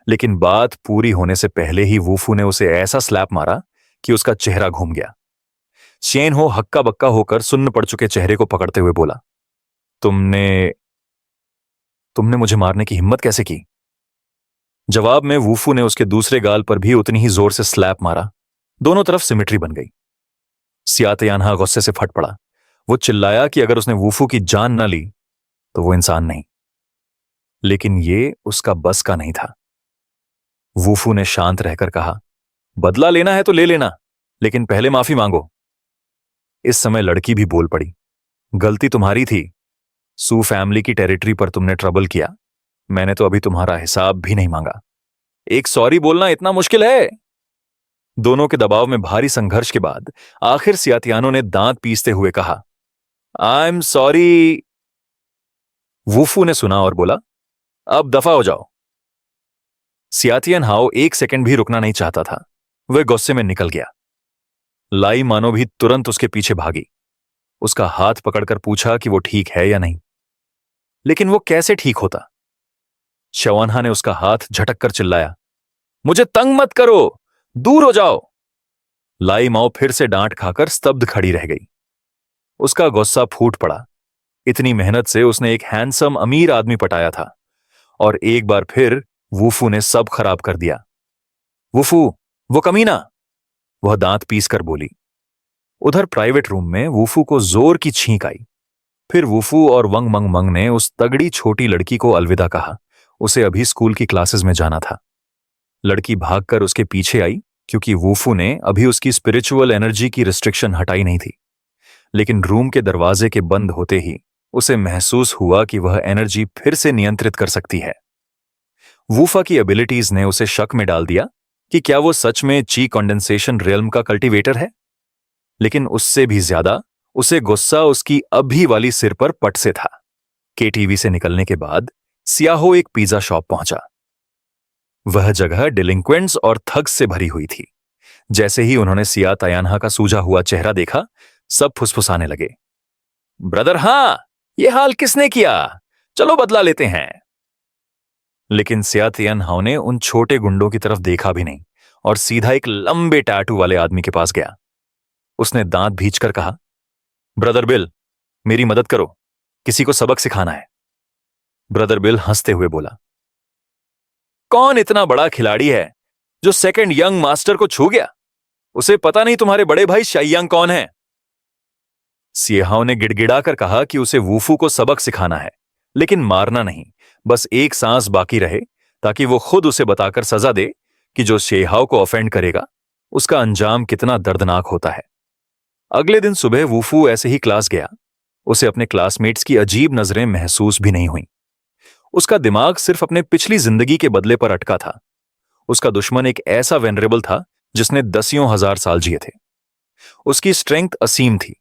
लेकिन बात पूरी होने से पहले ही वूफू ने उसे ऐसा स्लैप मारा कि उसका चेहरा घूम गया। शेन हो हक्का बक्का होकर सुन्न पड़ चुके चेहरे को पकड़ते हुए बोला, तुमने मुझे मारने की हिम्मत कैसे की? जवाब में वूफू ने उसके दूसरे गाल पर भी उतनी ही जोर से स्लैप मारा। दोनों तरफ सिमिट्री बन गई। सियातयानहा गुस्से से फट पड़ा। वो चिल्लाया कि अगर उसने वूफू की जान न ली तो वो इंसान नहीं। लेकिन ये उसका बस का नहीं था। वूफू ने शांत रहकर कहा, बदला लेना है तो ले लेना, लेकिन पहले माफी मांगो। इस समय लड़की भी बोल पड़ी, गलती तुम्हारी थी। सू फैमिली की टेरिटरी पर तुमने ट्रबल किया। मैंने तो अभी तुम्हारा हिसाब भी नहीं मांगा। एक सॉरी बोलना इतना मुश्किल है? दोनों के दबाव में भारी संघर्ष के बाद आखिर सियातियानो ने दांत पीसते हुए कहा, आई एम सॉरी। वूफू ने सुना और बोला, अब दफा हो जाओ। सियातियन हाओ एक सेकंड भी रुकना नहीं चाहता था। वह गुस्से में निकल गया। लाई मानो भी तुरंत उसके पीछे भागी। उसका हाथ पकड़कर पूछा कि वो ठीक है या नहीं। लेकिन वो कैसे ठीक होता? शवानहा ने उसका हाथ झटक कर चिल्लाया, मुझे तंग मत करो, दूर हो जाओ। लाई माओ फिर से डांट खाकर स्तब्ध खड़ी रह गई। उसका गुस्सा फूट पड़ा। इतनी मेहनत से उसने एक हैंडसम अमीर आदमी पटाया था और एक बार फिर वूफू ने सब खराब कर दिया। वूफू, वो कमीना, वह दांत पीस कर बोली। उधर प्राइवेट रूम में वूफू को जोर की छींक आई। फिर वूफू और वंग मंग मंग ने उस तगड़ी छोटी लड़की को अलविदा कहा। उसे अभी स्कूल की क्लासेस में जाना था। लड़की भागकर उसके पीछे आई क्योंकि वूफू ने अभी उसकी स्पिरिचुअल एनर्जी की रिस्ट्रिक्शन हटाई नहीं थी। लेकिन रूम के दरवाजे के बंद होते ही उसे महसूस हुआ कि वह एनर्जी फिर से नियंत्रित कर सकती है। वूफा की एबिलिटीज ने उसे शक में डाल दिया कि क्या वो सच में ची कंडेंसेशन रियल्म का कल्टीवेटर है। लेकिन उससे भी ज्यादा उसे गुस्सा उसकी अभी वाली सिर पर पट से था। केटीवी से निकलने के बाद सियाहो एक पिज्जा शॉप पहुंचा। वह जगह डिलिंक्वेंट्स और थग्स से भरी हुई थी। जैसे ही उन्होंने सियातयानहा का सूजा हुआ चेहरा देखा, सब फुसफुसाने लगे, ब्रदर, हां, ये हाल किसने किया? चलो बदला लेते हैं। लेकिन सियातयानहा ने उन छोटे गुंडों की तरफ देखा भी नहीं और सीधा एक लंबे टैटू वाले आदमी के पास गया। उसने दांत भींचकर कहा, ब्रदर बिल, मेरी मदद करो, किसी को सबक सिखाना है। ब्रदर बिल हंसते हुए बोला, कौन इतना बड़ा खिलाड़ी है जो सेकंड यंग मास्टर को छू गया? उसे पता नहीं तुम्हारे बड़े भाई शाइयांग कौन है? सियाहाओ ने गिड़गिड़ाकर कहा कि उसे वूफू को सबक सिखाना है, लेकिन मारना नहीं, बस एक सांस बाकी रहे ताकि वो खुद उसे बताकर सजा दे कि जो शेहाओ को ऑफेंड करेगा उसका अंजाम कितना दर्दनाक होता है। अगले दिन सुबह वूफू ऐसे ही क्लास गया। उसे अपने क्लासमेट्स की अजीब नजरें महसूस भी नहीं हुई। उसका दिमाग सिर्फ अपने पिछली जिंदगी के बदले पर अटका था। उसका दुश्मन एक ऐसा वेनरेबल था जिसने दसियों हजार साल जिए थे। उसकी स्ट्रेंथ असीम थी।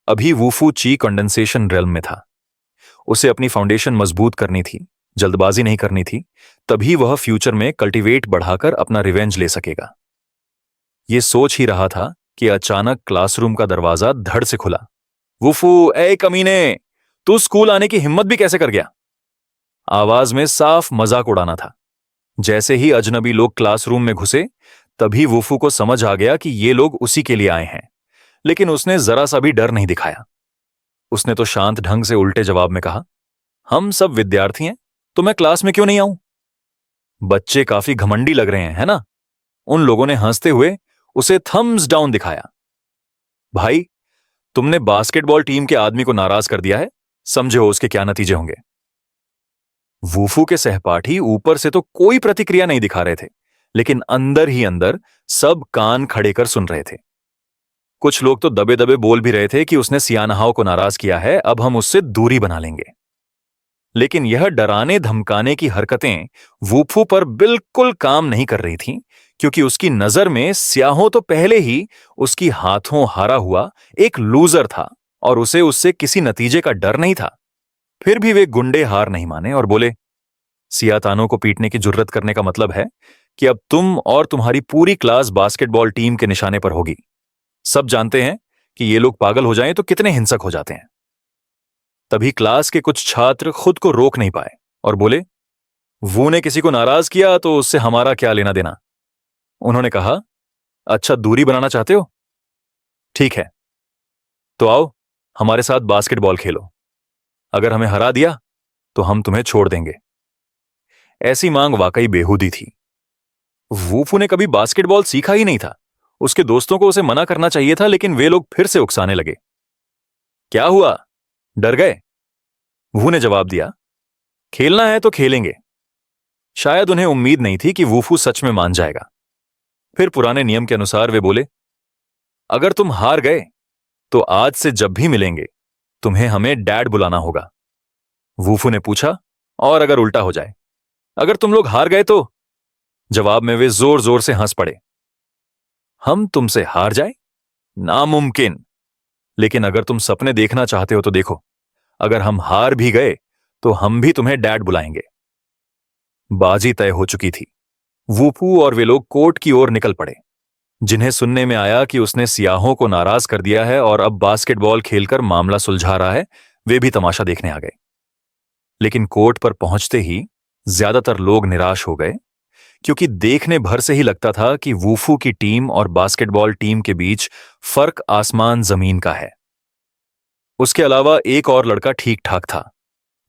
अभी वूफू ची कंडेंसेशन रेल्म में था। उसे अपनी फाउंडेशन मजबूत करनी थी, जल्दबाजी नहीं करनी थी, तभी वह फ्यूचर में कल्टीवेट बढ़ाकर अपना रिवेंज ले सकेगा। यह सोच ही रहा था कि अचानक क्लासरूम का दरवाजा धड़ से खुला। वूफू, ए कमीने, तू स्कूल आने की हिम्मत भी कैसे कर गया? आवाज में साफ मजाक उड़ाना था। जैसे ही अजनबी लोग क्लासरूम में घुसे, तभी वूफू को समझ आ गया कि ये लोग उसी के लिए आए हैं। लेकिन उसने जरा सा भी डर नहीं दिखाया। उसने तो शांत ढंग से उल्टे जवाब में कहा, हम सब विद्यार्थी हैं, तो मैं क्लास में क्यों नहीं आऊं? बच्चे काफी घमंडी लग रहे हैं, है ना? उन लोगों ने हंसते हुए उसे थम्स डाउन दिखाया। भाई, तुमने बास्केटबॉल टीम के आदमी को नाराज कर दिया है, समझे हो उसके क्या नतीजे होंगे। वूफू के सहपाठी ऊपर से तो कोई प्रतिक्रिया नहीं दिखा रहे थे, लेकिन अंदर ही अंदर सब कान खड़े कर सुन रहे थे। कुछ लोग तो दबे दबे बोल भी रहे थे कि उसने सियानहाओ को नाराज किया है, अब हम उससे दूरी बना लेंगे। लेकिन यह डराने धमकाने की हरकतें वूफू पर बिल्कुल काम नहीं कर रही थीं, क्योंकि उसकी नजर में स्याहो तो पहले ही उसकी हाथों हारा हुआ एक लूजर था और उसे उससे किसी नतीजे का डर नहीं था। फिर भी वे गुंडे हार नहीं माने और बोले, सियातानो को पीटने की जुर्रत करने का मतलब है कि अब तुम और तुम्हारी पूरी क्लास बास्केटबॉल टीम के निशाने पर होगी। सब जानते हैं कि ये लोग पागल हो जाएं तो कितने हिंसक हो जाते हैं। तभी क्लास के कुछ छात्र खुद को रोक नहीं पाए और बोले, वो ने किसी को नाराज किया तो उससे हमारा क्या लेना देना। उन्होंने कहा, अच्छा दूरी बनाना चाहते हो, ठीक है, तो आओ हमारे साथ बास्केटबॉल खेलो। अगर हमें हरा दिया तो हम तुम्हें छोड़ देंगे। ऐसी मांग वाकई बेहूदी थी। वूफू ने कभी बास्केटबॉल सीखा ही नहीं था। उसके दोस्तों को उसे मना करना चाहिए था, लेकिन वे लोग फिर से उकसाने लगे। क्या हुआ, डर गए? वू ने जवाब दिया, खेलना है तो खेलेंगे। शायद उन्हें उम्मीद नहीं थी कि वूफू सच में मान जाएगा। फिर पुराने नियम के अनुसार वे बोले, अगर तुम हार गए तो आज से जब भी मिलेंगे तुम्हें हमें डैड बुलाना होगा। वूफू ने पूछा, और अगर उल्टा हो जाए, अगर तुम लोग हार गए तो? जवाब में वे जोर जोर से हंस पड़े। हम तुमसे हार जाए? नामुमकिन। लेकिन अगर तुम सपने देखना चाहते हो तो देखो, अगर हम हार भी गए तो हम भी तुम्हें डैड बुलाएंगे। बाजी तय हो चुकी थी। वूफू और वे लोग कोर्ट की ओर निकल पड़े। जिन्हें सुनने में आया कि उसने सियाहों को नाराज कर दिया है और अब बास्केटबॉल खेलकर मामला सुलझा रहा है, वे भी तमाशा देखने आ गए। लेकिन कोर्ट पर पहुंचते ही ज्यादातर लोग निराश हो गए, क्योंकि देखने भर से ही लगता था कि वूफू की टीम और बास्केटबॉल टीम के बीच फर्क आसमान जमीन का है। उसके अलावा एक और लड़का ठीक ठाक था।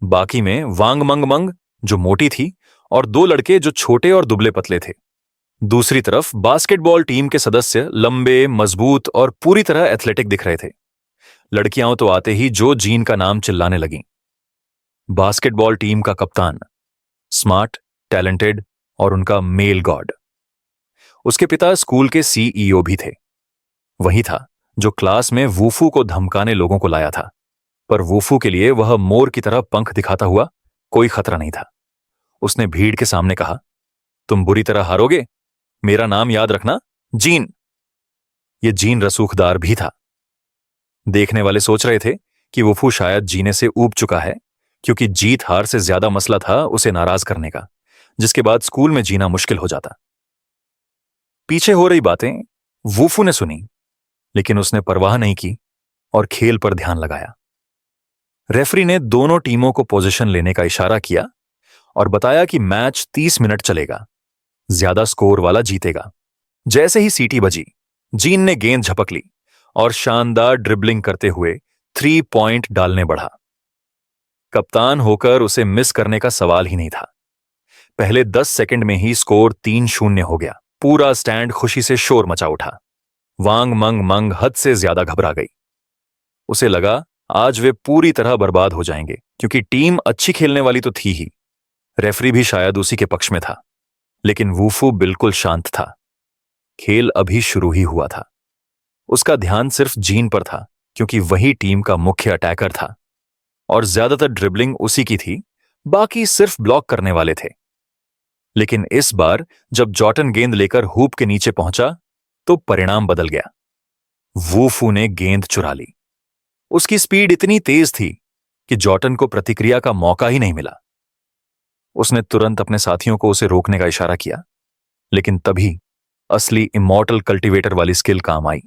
बाकी में वांग मंग मंग जो मोटी थी और दो लड़के जो छोटे और दुबले पतले थे। दूसरी तरफ बास्केटबॉल टीम के सदस्य लंबे, मजबूत और पूरी तरह एथलेटिक दिख रहे थे। लड़कियां तो आते ही जो जीन का नाम चिल्लाने लगीं। बास्केटबॉल टीम का कप्तान, स्मार्ट, टैलेंटेड और उनका मेल गॉड। उसके पिता स्कूल के सीईओ भी थे। वही था जो क्लास में वूफू को धमकाने लोगों को लाया था, पर वूफू के लिए वह मोर की तरह पंख दिखाता हुआ कोई खतरा नहीं था। उसने भीड़ के सामने कहा, तुम बुरी तरह हारोगे, मेरा नाम याद रखना, जीन। ये जीन रसूखदार भी था। देखने वाले सोच रहे थे कि वूफू शायद जीने से ऊब चुका है, क्योंकि जीत हार से ज्यादा मसला था उसे नाराज करने का, जिसके बाद स्कूल में जीना मुश्किल हो जाता। पीछे हो रही बातें वूफू ने सुनी, लेकिन उसने परवाह नहीं की और खेल पर ध्यान लगाया। रेफरी ने दोनों टीमों को पोजीशन लेने का इशारा किया और बताया कि मैच 30 मिनट चलेगा, ज्यादा स्कोर वाला जीतेगा। जैसे ही सीटी बजी, जीन ने गेंद झपक ली और शानदार ड्रिबलिंग करते हुए 3 पॉइंट डालने बढ़ा। कप्तान होकर उसे मिस करने का सवाल ही नहीं था। पहले 10 सेकंड में ही स्कोर 3-0 हो गया। पूरा स्टैंड खुशी से शोर मचा उठा। वांग मंग मंग हद से ज्यादा घबरा गई। उसे लगा आज वे पूरी तरह बर्बाद हो जाएंगे, क्योंकि टीम अच्छी खेलने वाली तो थी ही। रेफरी भी शायद उसी के पक्ष में था, लेकिन वूफू बिल्कुल शांत था। खेल अभी शुरू ही हुआ था। उसका ध्यान सिर्फ जीन पर था, क्योंकि वही टीम का मुख्य अटैकर था और ज्यादातर ड्रिबलिंग उसी की थी, बाकी सिर्फ ब्लॉक करने वाले थे। लेकिन इस बार जब जॉर्टन गेंद लेकर हूप के नीचे पहुंचा तो परिणाम बदल गया। वूफू ने गेंद चुरा ली। उसकी स्पीड इतनी तेज थी कि जॉर्टन को प्रतिक्रिया का मौका ही नहीं मिला। उसने तुरंत अपने साथियों को उसे रोकने का इशारा किया, लेकिन तभी असली इमॉर्टल कल्टीवेटर वाली स्किल काम आई।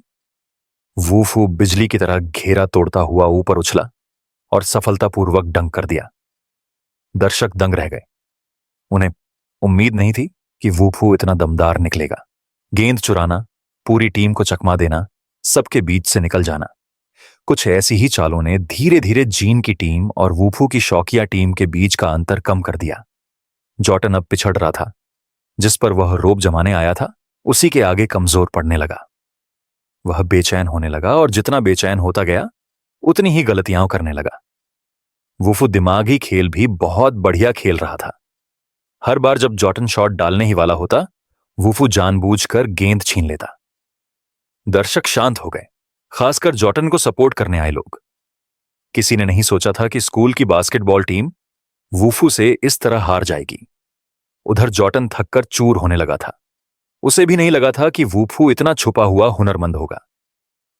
वूफू बिजली की तरह घेरा तोड़ता हुआ ऊपर उछला और सफलतापूर्वक डंक कर दिया। दर्शक दंग रह गए। उन्हें उम्मीद नहीं थी कि वूफू इतना दमदार निकलेगा। गेंद चुराना, पूरी टीम को चकमा देना, सबके बीच से निकल जाना, कुछ ऐसी ही चालों ने धीरे धीरे जीन की टीम और वूफू की शौकिया टीम के बीच का अंतर कम कर दिया। जॉर्टन अब पिछड़ रहा था। जिस पर वह रोब जमाने आया था, उसी के आगे कमजोर पड़ने लगा। वह बेचैन होने लगा और जितना बेचैन होता गया उतनी ही गलतियां करने लगा। वुफू दिमागी खेल भी बहुत बढ़िया खेल रहा था। हर बार जब जॉर्टन शॉट डालने ही वाला होता, वुफू जानबूझकर गेंद छीन लेता। दर्शक शांत हो गए, खासकर जॉर्टन को सपोर्ट करने आए लोग। किसी ने नहीं सोचा था कि स्कूल की बास्केटबॉल टीम वुफू से इस तरह हार जाएगी। उधर जॉर्टन थककर चूर होने लगा था। उसे भी नहीं लगा था कि वुफू इतना छुपा हुआ हुनरमंद होगा।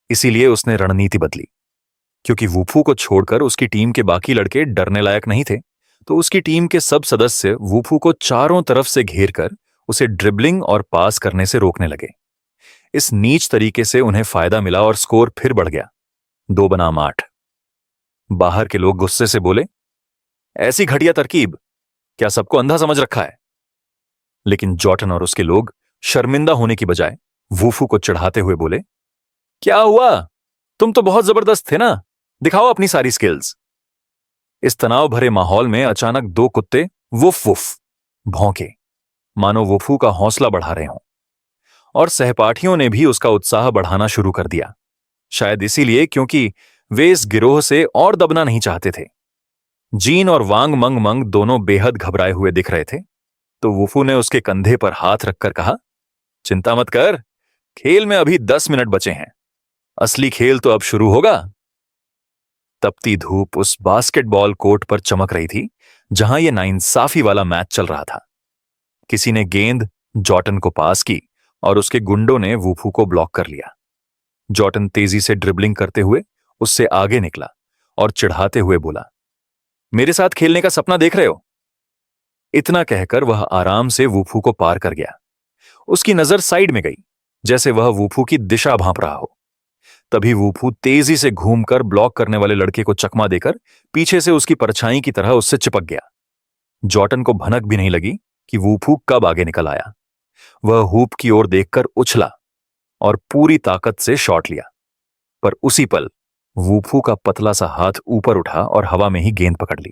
इसीलिए उसने रणनीति बदली। क्योंकि वुफू को छोड़कर उसकी टीम के बाकी लड़के डरने लायक नहीं थे, तो उसकी टीम के सब सदस्य वुफू को चारों तरफ से घेर कर उसे ड्रिबलिंग और पास करने से रोकने लगे। इस नीच तरीके से उन्हें फायदा मिला और स्कोर फिर बढ़ गया, 2 बनाम 8। बाहर के लोग गुस्से से बोले, ऐसी घटिया तरकीब, क्या सबको अंधा समझ रखा है? लेकिन जॉर्टन और उसके लोग शर्मिंदा होने की बजाय वुफू को चढ़ाते हुए बोले, क्या हुआ? तुम तो बहुत जबरदस्त थे ना, दिखाओ अपनी सारी स्किल्स। इस तनाव भरे माहौल में अचानक 2 कुत्ते वुफ वुफ भौंके, मानो वुफू का हौसला बढ़ा रहे हों। और सहपाठियों ने भी उसका उत्साह बढ़ाना शुरू कर दिया, शायद इसीलिए क्योंकि वे इस गिरोह से और दबना नहीं चाहते थे। जीन और वांग मंग मंग दोनों बेहद घबराए हुए दिख रहे थे, तो वुफू ने उसके कंधे पर हाथ रखकर कहा, चिंता मत कर, खेल में अभी 10 मिनट बचे हैं, असली खेल तो अब शुरू होगा। तपती धूप उस बास्केटबॉल कोर्ट पर चमक रही थी जहां यह नाइंसाफी वाला मैच चल रहा था। किसी ने गेंद जॉर्टन को पास की और उसके गुंडों ने वुफू को ब्लॉक कर लिया। जॉर्टन तेजी से ड्रिबलिंग करते हुए उससे आगे निकला और चिढ़ाते हुए बोला, मेरे साथ खेलने का सपना देख रहे हो? इतना कहकर वह आराम से वुफू को पार कर गया। उसकी नजर साइड में गई, जैसे वह वुफू की दिशा भांप रहा हो। तभी वुफू तेजी से घूमकर ब्लॉक करने वाले लड़के को चकमा देकर पीछे से उसकी परछाई की तरह उससे चिपक गया। जॉर्टन को भनक भी नहीं लगी कि वुफू कब आगे निकल आया। वह हूप की ओर देखकर उछला और पूरी ताकत से शॉट लिया, पर उसी पल वुफू का पतला सा हाथ ऊपर उठा और हवा में ही गेंद पकड़ ली।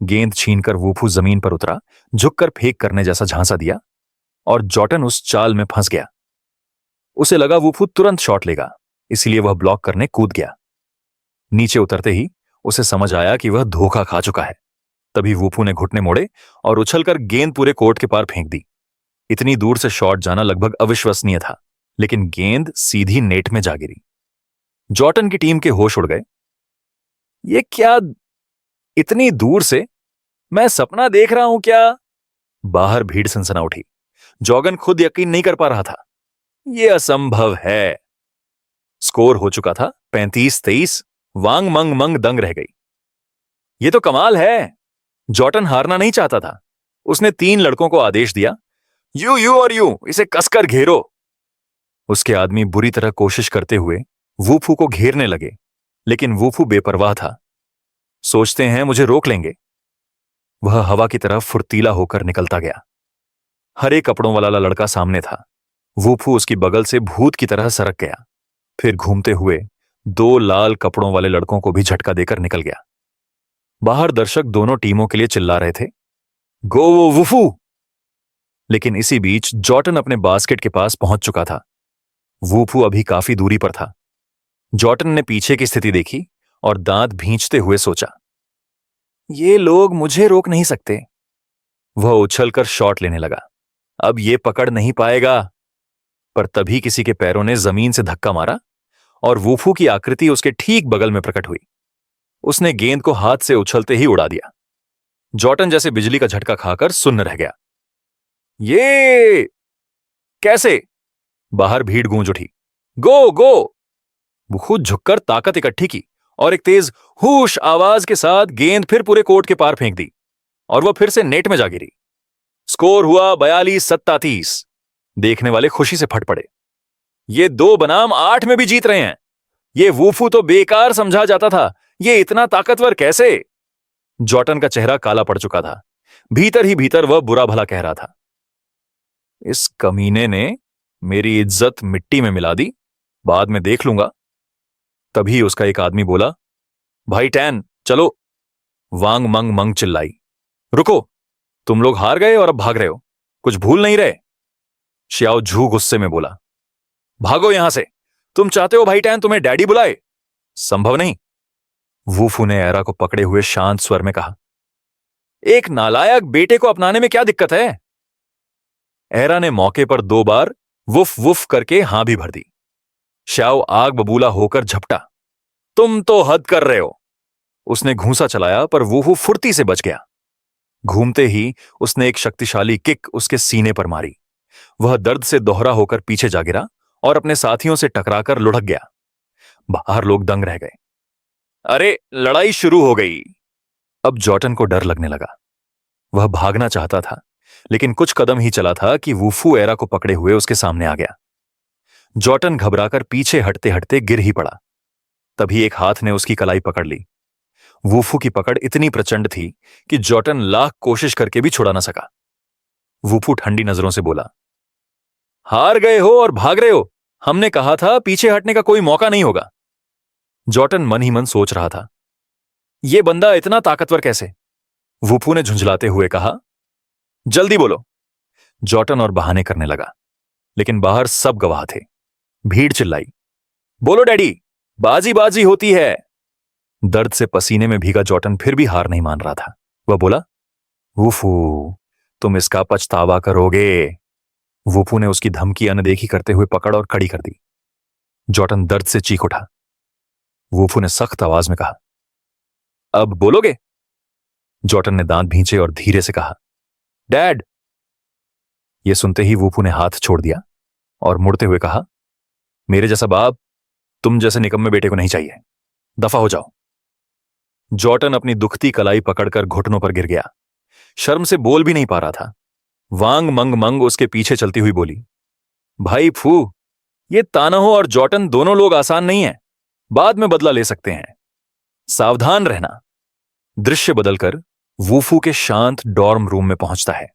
गेंद छीनकर वुफू जमीन पर उतरा, झुककर फेंक करने जैसा झांसा दिया और जॉर्टन उस चाल में फंस गया। उसे लगा वुफू तुरंत शॉट लेगा, इसलिए वह ब्लॉक करने कूद गया। नीचे उतरते ही उसे समझ आया कि वह धोखा खा चुका है। तभी वुफू ने घुटने मोड़े और उछलकर गेंद पूरे कोर्ट के पार फेंक दी। इतनी दूर से शॉट जाना लगभग अविश्वसनीय था, लेकिन गेंद सीधी नेट में जा गिरी। जॉर्टन की टीम के होश उड़ गए। ये क्या, इतनी दूर से? मैं सपना देख रहा हूं क्या? बाहर भीड़ सनसना उठी। जॉर्गन खुद यकीन नहीं कर पा रहा था। यह असंभव है। स्कोर हो चुका था 35-23। वांग मंग मंग दंग रह गई। यह तो कमाल है। जॉर्टन हारना नहीं चाहता था। उसने 3 लड़कों को आदेश दिया, यू और यू इसे कसकर घेरो। उसके आदमी बुरी तरह कोशिश करते हुए वुफू को घेरने लगे, लेकिन वुफू बेपरवाह था। सोचते हैं मुझे रोक लेंगे। वह हवा की तरफ फुर्तीला होकर निकलता गया। हरे कपड़ों वाला लड़का सामने था। वुफू उसकी बगल से भूत की तरह सरक गया, फिर घूमते हुए 2 लाल कपड़ों वाले लड़कों को भी झटका देकर निकल गया। बाहर दर्शक दोनों टीमों के लिए चिल्ला रहे थे, गो वुफू। लेकिन इसी बीच जॉर्टन अपने बास्केट के पास पहुंच चुका था। वुफू अभी काफी दूरी पर था। जॉर्टन ने पीछे की स्थिति देखी और दांत भींचते हुए सोचा, ये लोग मुझे रोक नहीं सकते। वह उछलकर शॉट लेने लगा। अब ये पकड़ नहीं पाएगा। पर तभी किसी के पैरों ने जमीन से धक्का मारा और वुफू की आकृति उसके ठीक बगल में प्रकट हुई। उसने गेंद को हाथ से उछलते ही उड़ा दिया। जॉर्टन जैसे बिजली का झटका खाकर सुन्न रह गया। ये कैसे? बाहर भीड़ गूंज उठी। गो गो। वो खुद झुककर ताकत इकट्ठी की और एक तेज हुश आवाज के साथ गेंद फिर पूरे कोर्ट के पार फेंक दी और वह फिर से नेट में जा गिरी। स्कोर हुआ 42-37। देखने वाले खुशी से फट पड़े। ये 2 बनाम 8 में भी जीत रहे हैं। ये वुफू तो बेकार समझा जाता था, ये इतना ताकतवर कैसे? जॉर्टन का चेहरा काला पड़ चुका था। भीतर ही भीतर वह बुरा भला कह रहा था, इस कमीने ने मेरी इज्जत मिट्टी में मिला दी, बाद में देख लूंगा। तभी उसका एक आदमी बोला, भाई टैन चलो। वांग मंग मंग चिल्लाई, रुको, तुम लोग हार गए और अब भाग रहे हो, कुछ भूल नहीं रहे? श्याओ झू गुस्से में बोला, भागो यहां से, तुम चाहते हो भाई टैन तुम्हें डैडी बुलाए? संभव नहीं, वूफू ने एरा को पकड़े हुए शांत स्वर में कहा। एक नालायक बेटे को अपनाने में क्या दिक्कत है? एरा ने मौके पर 2 बार वुफ वुफ करके हां भी भर दी। श्याओ आग बबूला होकर झपटा। तुम तो हद कर रहे हो। उसने घूंसा चलाया पर वूफू फुर्ती से बच गया। घूमते ही उसने एक शक्तिशाली किक उसके सीने पर मारी। वह दर्द से दोहरा होकर पीछे जा गिरा और अपने साथियों से टकराकर लुढ़क गया। बाहर लोग दंग रह गए। अरे, लड़ाई शुरू हो गई। अब जॉर्टन को डर लगने लगा। वह भागना चाहता था, लेकिन कुछ कदम ही चला था कि वूफू एरा को पकड़े हुए उसके सामने आ गया। जॉर्टन घबराकर पीछे हटते हटते गिर ही पड़ा। तभी एक हाथ ने उसकी कलाई पकड़ ली। वूफू की पकड़ इतनी प्रचंड थी कि जॉर्टन लाख कोशिश करके भी छुड़ा ना सका। वूफू ठंडी नजरों से बोला, हार गए हो और भाग रहे हो। हमने कहा था पीछे हटने का कोई मौका नहीं होगा। जॉर्टन मन ही मन सोच रहा था, यह बंदा इतना ताकतवर कैसे? वूफू ने झुंझलाते हुए कहा, जल्दी बोलो। जॉर्टन और बहाने करने लगा, लेकिन बाहर सब गवाह थे। भीड़ चिल्लाई, बोलो डैडी, बाजी बाजी होती है। दर्द से पसीने में भीगा जॉर्टन फिर भी हार नहीं मान रहा था। वह बोला, वूफू, तुम इसका पछतावा करोगे। वूफू ने उसकी धमकी अनदेखी करते हुए पकड़ और खड़ी कर दी। जॉर्टन दर्द से चीख उठा। वूफू ने सख्त आवाज में कहा, अब बोलोगे? जॉर्टन ने दांत भींचे और धीरे से कहा, डैड। यह सुनते ही वूफू ने हाथ छोड़ दिया और मुड़ते हुए कहा, मेरे जैसा बाप तुम जैसे निकम्मे बेटे को नहीं चाहिए। दफा हो जाओ। जॉर्टन अपनी दुखती कलाई पकड़कर घुटनों पर गिर गया। शर्म से बोल भी नहीं पा रहा था। वांग मंग मंग उसके पीछे चलती हुई बोली, भाई फू, ये तानाहो और जॉर्टन दोनों लोग आसान नहीं है। बाद में बदला ले सकते हैं, सावधान रहना। दृश्य बदलकर वूफू के शांत डॉर्म रूम में पहुंचता है।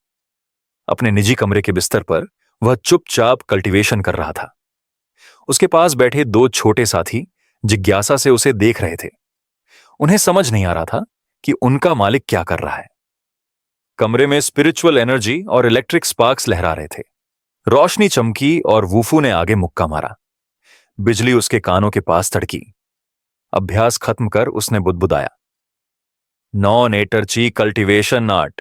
अपने निजी कमरे के बिस्तर पर वह चुपचाप कल्टीवेशन कर रहा था। उसके पास बैठे 2 छोटे साथी जिज्ञासा से उसे देख रहे थे। उन्हें समझ नहीं आ रहा था कि उनका मालिक क्या कर रहा है। कमरे में स्पिरिचुअल एनर्जी और इलेक्ट्रिक स्पार्क्स लहरा रहे थे। रोशनी चमकी और वूफू ने आगे मुक्का मारा। बिजली उसके कानों के पास तड़की। अभ्यास खत्म कर उसने बुदबुदाया, नॉन एटरची कल्टीवेशन आर्ट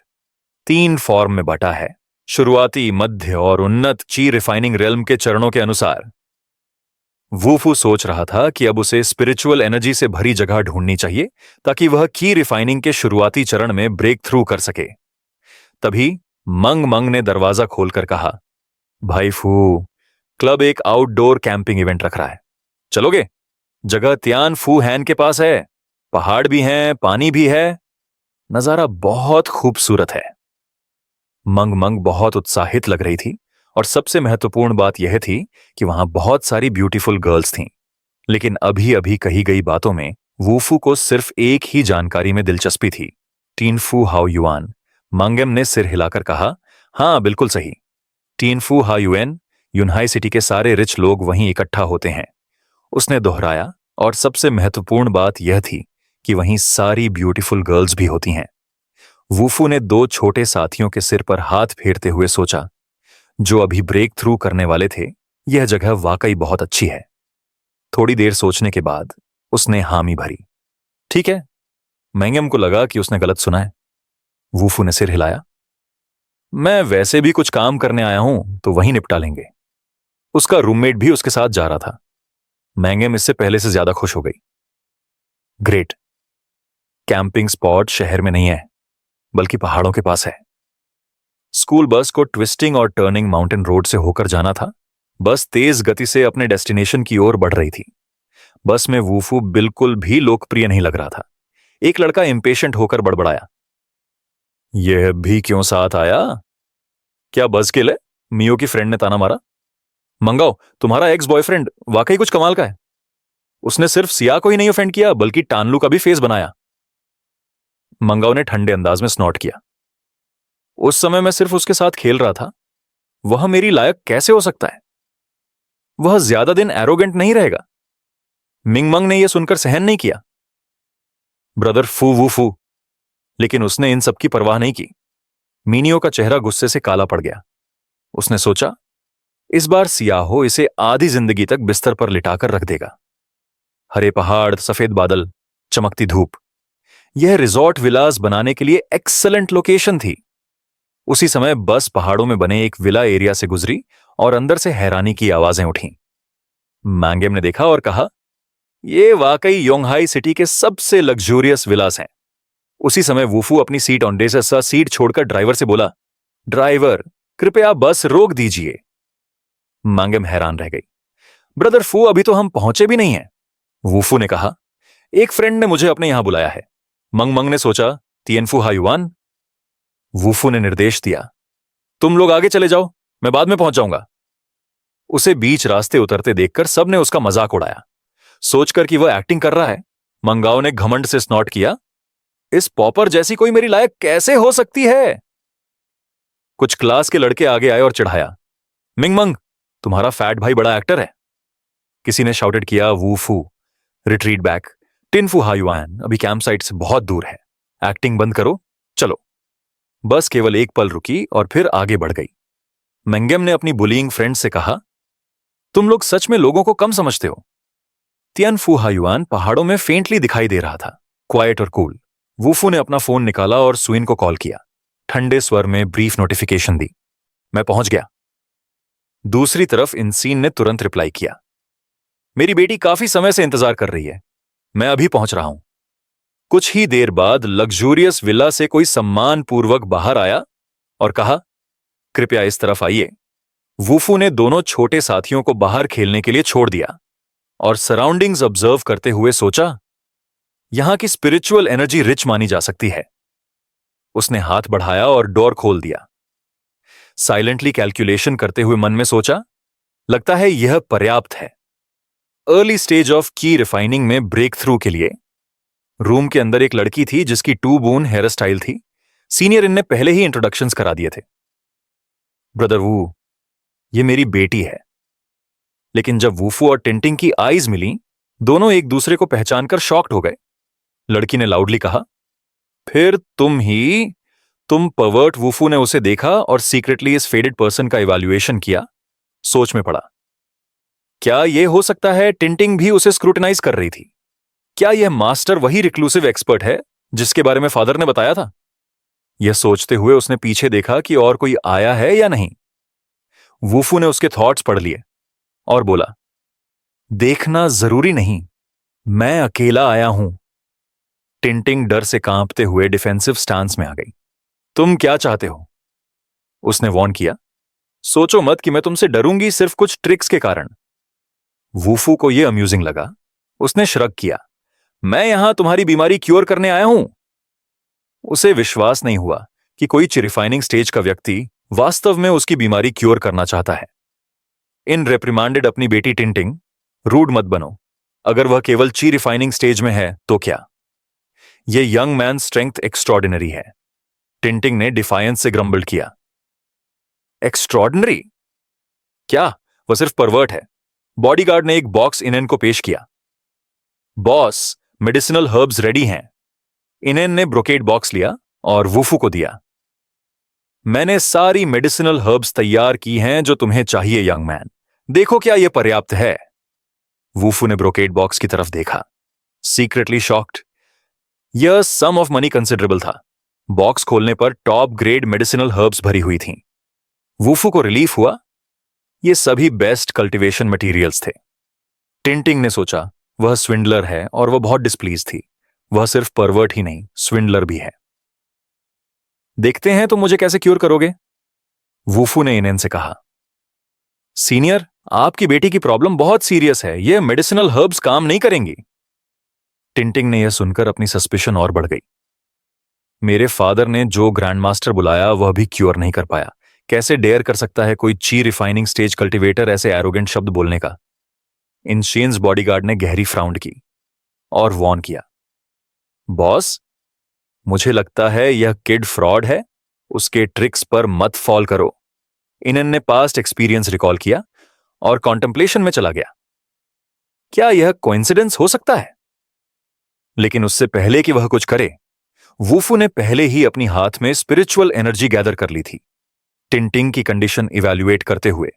3 फॉर्म में बटा है, शुरुआती, मध्य और उन्नत ची रिफाइनिंग रेल्म के चरणों के अनुसार। वूफू सोच रहा था कि अब उसे स्पिरिचुअल एनर्जी से भरी जगह ढूंढनी चाहिए ताकि वह की रिफाइनिंग के शुरुआती चरण में ब्रेक थ्रू कर सके। तभी मंग मंग ने दरवाजा खोलकर कहा, भाई फू, क्लब एक आउटडोर कैंपिंग इवेंट रख रहा है, चलोगे? जगह त्यान फू हैन के पास है। पहाड़ भी हैं, पानी भी है, नजारा बहुत खूबसूरत है। मंग मंग बहुत उत्साहित लग रही थी और सबसे महत्वपूर्ण बात यह थी कि वहां बहुत सारी ब्यूटीफुल गर्ल्स थीं। लेकिन अभी अभी कही गई बातों में वूफू को सिर्फ एक ही जानकारी में दिलचस्पी थी, टीनफू हाओ युआन। मंगेम ने सिर हिलाकर कहा, हां बिल्कुल सही। टीनफू हाओ युएन, यूनहाई सिटी के सारे रिच लोग वहीं इकट्ठा होते हैं। उसने दोहराया, और सबसे महत्वपूर्ण बात यह थी कि वहीं सारी ब्यूटीफुल गर्ल्स भी होती हैं। वूफू ने 2 छोटे साथियों के सिर पर हाथ फेरते हुए सोचा, जो अभी ब्रेक थ्रू करने वाले थे, यह जगह वाकई बहुत अच्छी है। थोड़ी देर सोचने के बाद उसने हामी भरी। ठीक है। मैंगम को लगा कि उसने गलत सुना है। वूफू ने सिर हिलाया, मैं वैसे भी कुछ काम करने आया हूं, तो वहीं निपटा लेंगे। उसका रूममेट भी उसके साथ जा रहा था। मैंगम इससे पहले से ज्यादा खुश हो गई। ग्रेट। कैंपिंग स्पॉट शहर में नहीं है, बल्कि पहाड़ों के पास है। स्कूल बस को ट्विस्टिंग और टर्निंग माउंटेन रोड से होकर जाना था। बस तेज गति से अपने डेस्टिनेशन की ओर बढ़ रही थी। बस में वूफू बिल्कुल भी लोकप्रिय नहीं लग रहा था। एक लड़का इंपेशेंट होकर बड़बड़ाया, यह भी क्यों साथ आया? क्या बस के लिए? मियो की फ्रेंड ने ताना मारा। मंगाओ, तुम्हारा एक्स बॉयफ्रेंड वाकई कुछ कमाल का है। उसने सिर्फ सिया को ही नहीं ऑफेंड किया, बल्कि टानलू का भी फेस बनाया। मंगाओ ने ठंडे अंदाज में स्नॉट किया। उस समय मैं सिर्फ उसके साथ खेल रहा था। वह मेरी लायक कैसे हो सकता है? वह ज्यादा दिन एरोगेंट नहीं रहेगा। मिंगमंग ने यह सुनकर सहन नहीं किया, ब्रदर फू वू फू। लेकिन उसने इन सबकी परवाह नहीं की। मीनियो का चेहरा गुस्से से काला पड़ गया। उसने सोचा, इस बार सियाहो इसे आधी जिंदगी तक बिस्तर पर लिटाकर रख देगा। हरे पहाड़, सफेद बादल, चमकती धूप, यह रिजॉर्ट विलास बनाने के लिए एक्सलेंट लोकेशन थी। उसी समय बस पहाड़ों में बने एक विला एरिया से गुजरी और अंदर से हैरानी की आवाजें उठीं। मैंगेम ने देखा और कहा, यह वाकई योंगहाई सिटी के सबसे लग्जूरियस विलास हैं। उसी समय वूफू अपनी सीट ऑन सीट छोड़कर ड्राइवर से बोला, ड्राइवर, कृपया बस रोक दीजिए। मैंगेम हैरान रह गई। ब्रदर फू, अभी तो हम पहुंचे भी नहीं हैं। वूफू ने कहा, एक फ्रेंड ने मुझे अपने यहां बुलाया है। मंग मंग ने सोचा, तियनफू हायुआन। वूफू ने निर्देश दिया, तुम लोग आगे चले जाओ, मैं बाद में पहुंच जाऊंगा। उसे बीच रास्ते उतरते देखकर सबने उसका मजाक उड़ाया। सोचकर कि वह एक्टिंग कर रहा है, मंगाओ ने घमंड से स्नॉट किया, इस पॉपर जैसी कोई मेरी लायक कैसे हो सकती है। कुछ क्लास के लड़के आगे आए और चिढ़ाया, मिंग मंग, तुम्हारा फैट भाई बड़ा एक्टर है। किसी ने शाउटेड किया, वूफू रिट्रीट बैक, टिनफू हायुआन अभी कैंप साइट से बहुत दूर है, एक्टिंग बंद करो, चलो। बस केवल एक पल रुकी और फिर आगे बढ़ गई। मैंगेम ने अपनी बुलिंग फ्रेंड से कहा, तुम लोग सच में लोगों को कम समझते हो। तियनफू हायुआन पहाड़ों में फेंटली दिखाई दे रहा था, क्वाइट और कूल। वूफू ने अपना फोन निकाला और सुइन को कॉल किया। ठंडे स्वर में ब्रीफ नोटिफिकेशन दी, मैं पहुंच गया। दूसरी तरफ इंसीन ने तुरंत रिप्लाई किया, मेरी बेटी काफी समय से इंतजार कर रही है, मैं अभी पहुंच रहा हूं। कुछ ही देर बाद लग्जूरियस विला से कोई सम्मानपूर्वक बाहर आया और कहा, कृपया इस तरफ आइए। वूफू ने दोनों छोटे साथियों को बाहर खेलने के लिए छोड़ दिया और सराउंडिंग्स ऑब्जर्व करते हुए सोचा, यहां की स्पिरिचुअल एनर्जी रिच मानी जा सकती है। उसने हाथ बढ़ाया और डोर खोल दिया। साइलेंटली कैलकुलेशन करते हुए मन में सोचा, लगता है यह पर्याप्त है। अर्ली स्टेज ऑफ की रिफाइनिंग में ब्रेक थ्रू के लिए। रूम के अंदर एक लड़की थी जिसकी 2 बून हेयर स्टाइल थी। सीनियर इन ने पहले ही इंट्रोडक्शंस करा दिए थे। ब्रदर वू, ये मेरी बेटी है। लेकिन जब वूफू और टिंटिंग की आईज मिली, दोनों एक दूसरे को पहचानकर शॉक्ड हो गए। लड़की ने लाउडली कहा, फिर तुम पर्वर्ट। वूफू ने उसे देखा और सीक्रेटली इस फेडेड पर्सन का इवैल्यूएशन किया। सोच में पड़ा, क्या यह हो सकता है टिंटिंग भी उसे स्क्रूटिनाइज कर रही थी? क्या यह मास्टर वही रिक्लूसिव एक्सपर्ट है जिसके बारे में फादर ने बताया था? यह सोचते हुए उसने पीछे देखा कि और कोई आया है या नहीं। वूफू ने उसके थॉट्स पढ़ लिए और बोला, देखना जरूरी नहीं, मैं अकेला आया हूं। टिंटिंग डर से कांपते हुए डिफेंसिव स्टांस में आ गई। तुम क्या चाहते हो? उसने वॉर्न किया, सोचो मत कि मैं तुमसे डरूंगी सिर्फ कुछ ट्रिक्स के कारण। वूफू को यह अम्यूजिंग लगा। उसने श्रग किया, मैं यहां तुम्हारी बीमारी क्योर करने आया हूं। उसे विश्वास नहीं हुआ कि कोई रिफाइनिंग स्टेज का व्यक्ति वास्तव में उसकी बीमारी क्योर करना चाहता है। इन रेप्रिमांडेड अपनी बेटी टिंटिंग, रूड मत बनो। अगर वह केवल रिफाइनिंग स्टेज में है तो क्या? यह यंग मैन स्ट्रेंथ एक्स्ट्रॉर्डिनरी है। टिंटिंग ने डिफायंस से ग्रम्बल किया, एक्स्ट्रॉर्डिनरी? क्या वह सिर्फ परवर्ट है? बॉडीगार्ड ने एक बॉक्स इनेन को पेश किया। बॉस, मेडिसिनल हर्ब्स रेडी हैं। इनेन ने ब्रोकेड बॉक्स लिया और वूफू को दिया। मैंने सारी मेडिसिनल हर्ब्स तैयार की हैं जो तुम्हें चाहिए यंग मैन, देखो क्या यह पर्याप्त है? वूफू ने ब्रोकेड बॉक्स की तरफ देखा, सीक्रेटली शॉक्ड। यह सम ऑफ मनी कंसिडरेबल था। बॉक्स खोलने पर टॉप ग्रेड मेडिसिनल हर्ब्स भरी हुई थीं। वूफू को रिलीफ हुआ, ये सभी बेस्ट कल्टीवेशन मटेरियल्स थे। टिंटिंग ने सोचा, वह स्विंडलर है और वह बहुत डिस्प्लीज थी। वह सिर्फ परवर्ट ही नहीं, स्विंडलर भी है। देखते हैं तुम मुझे कैसे क्योर करोगे? वूफू ने इनेन से कहा। सीनियर, आपकी बेटी की प्रॉब्लम बहुत सीरियस है, यह मेडिसिनल हर्ब्स काम नहीं करेंगी। टिंटिंग ने यह सुनकर अपनी सस्पिशन और बढ़ गई। मेरे फादर ने जो ग्रैंड मास्टर बुलाया वह भी क्योर नहीं कर पाया। कैसे डेयर कर सकता है कोई रिफाइनिंग स्टेज कल्टीवेटर ऐसे एरोगेंट शब्द बोलने का? इंशेन्स बॉडीगार्ड ने गहरी फ्राउंड की और वॉर्न किया, बॉस, मुझे लगता है यह किड फ्रॉड है, उसके ट्रिक्स पर मत फॉल करो। इनेन ने पास्ट एक्सपीरियंस रिकॉल किया और कॉन्टेम्पलेशन में चला गया। क्या यह कोइंसिडेंस हो सकता है? लेकिन उससे पहले कि वह कुछ करे, वूफू ने पहले ही अपनी हाथ में स्पिरिचुअल एनर्जी गैदर कर ली थी, टिंटिंग की कंडीशन इवैल्यूएट करते हुए।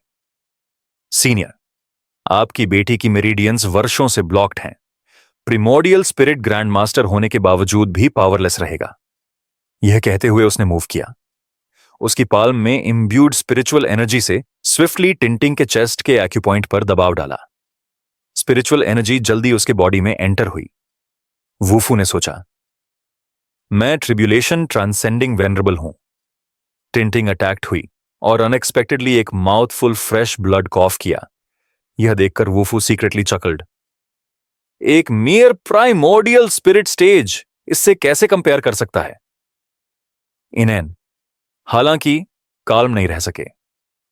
सीनियर, आपकी बेटी की मेरिडियंस वर्षों से ब्लॉक्ड हैं। प्रिमोडियल स्पिरिट ग्रैंड मास्टर होने के बावजूद भी पावरलेस रहेगा। यह कहते हुए उसने मूव किया। उसकी पाल्म में इम्ब्यूड स्पिरिचुअल एनर्जी से स्विफ्टली टिंटिंग के चेस्ट के एक्यूपॉइंट पर दबाव डाला। स्पिरिचुअल एनर्जी जल्दी उसके बॉडी में एंटर हुई। वूफू ने सोचा, मैं ट्रिब्यूलेशन ट्रांसेंडिंग वेनरेबल हूं। टिंटिंग अटैक्ट हुई और अनएक्सपेक्टेडली एक माउथफुल फ्रेश ब्लड कॉफ किया। यह देखकर वूफू सीक्रेटली चकल्ड। एक मियर प्राइमोर्डियल स्पिरिट स्टेज इससे कैसे कंपेयर कर सकता है? इनेन हालांकि काल्म नहीं रह सके।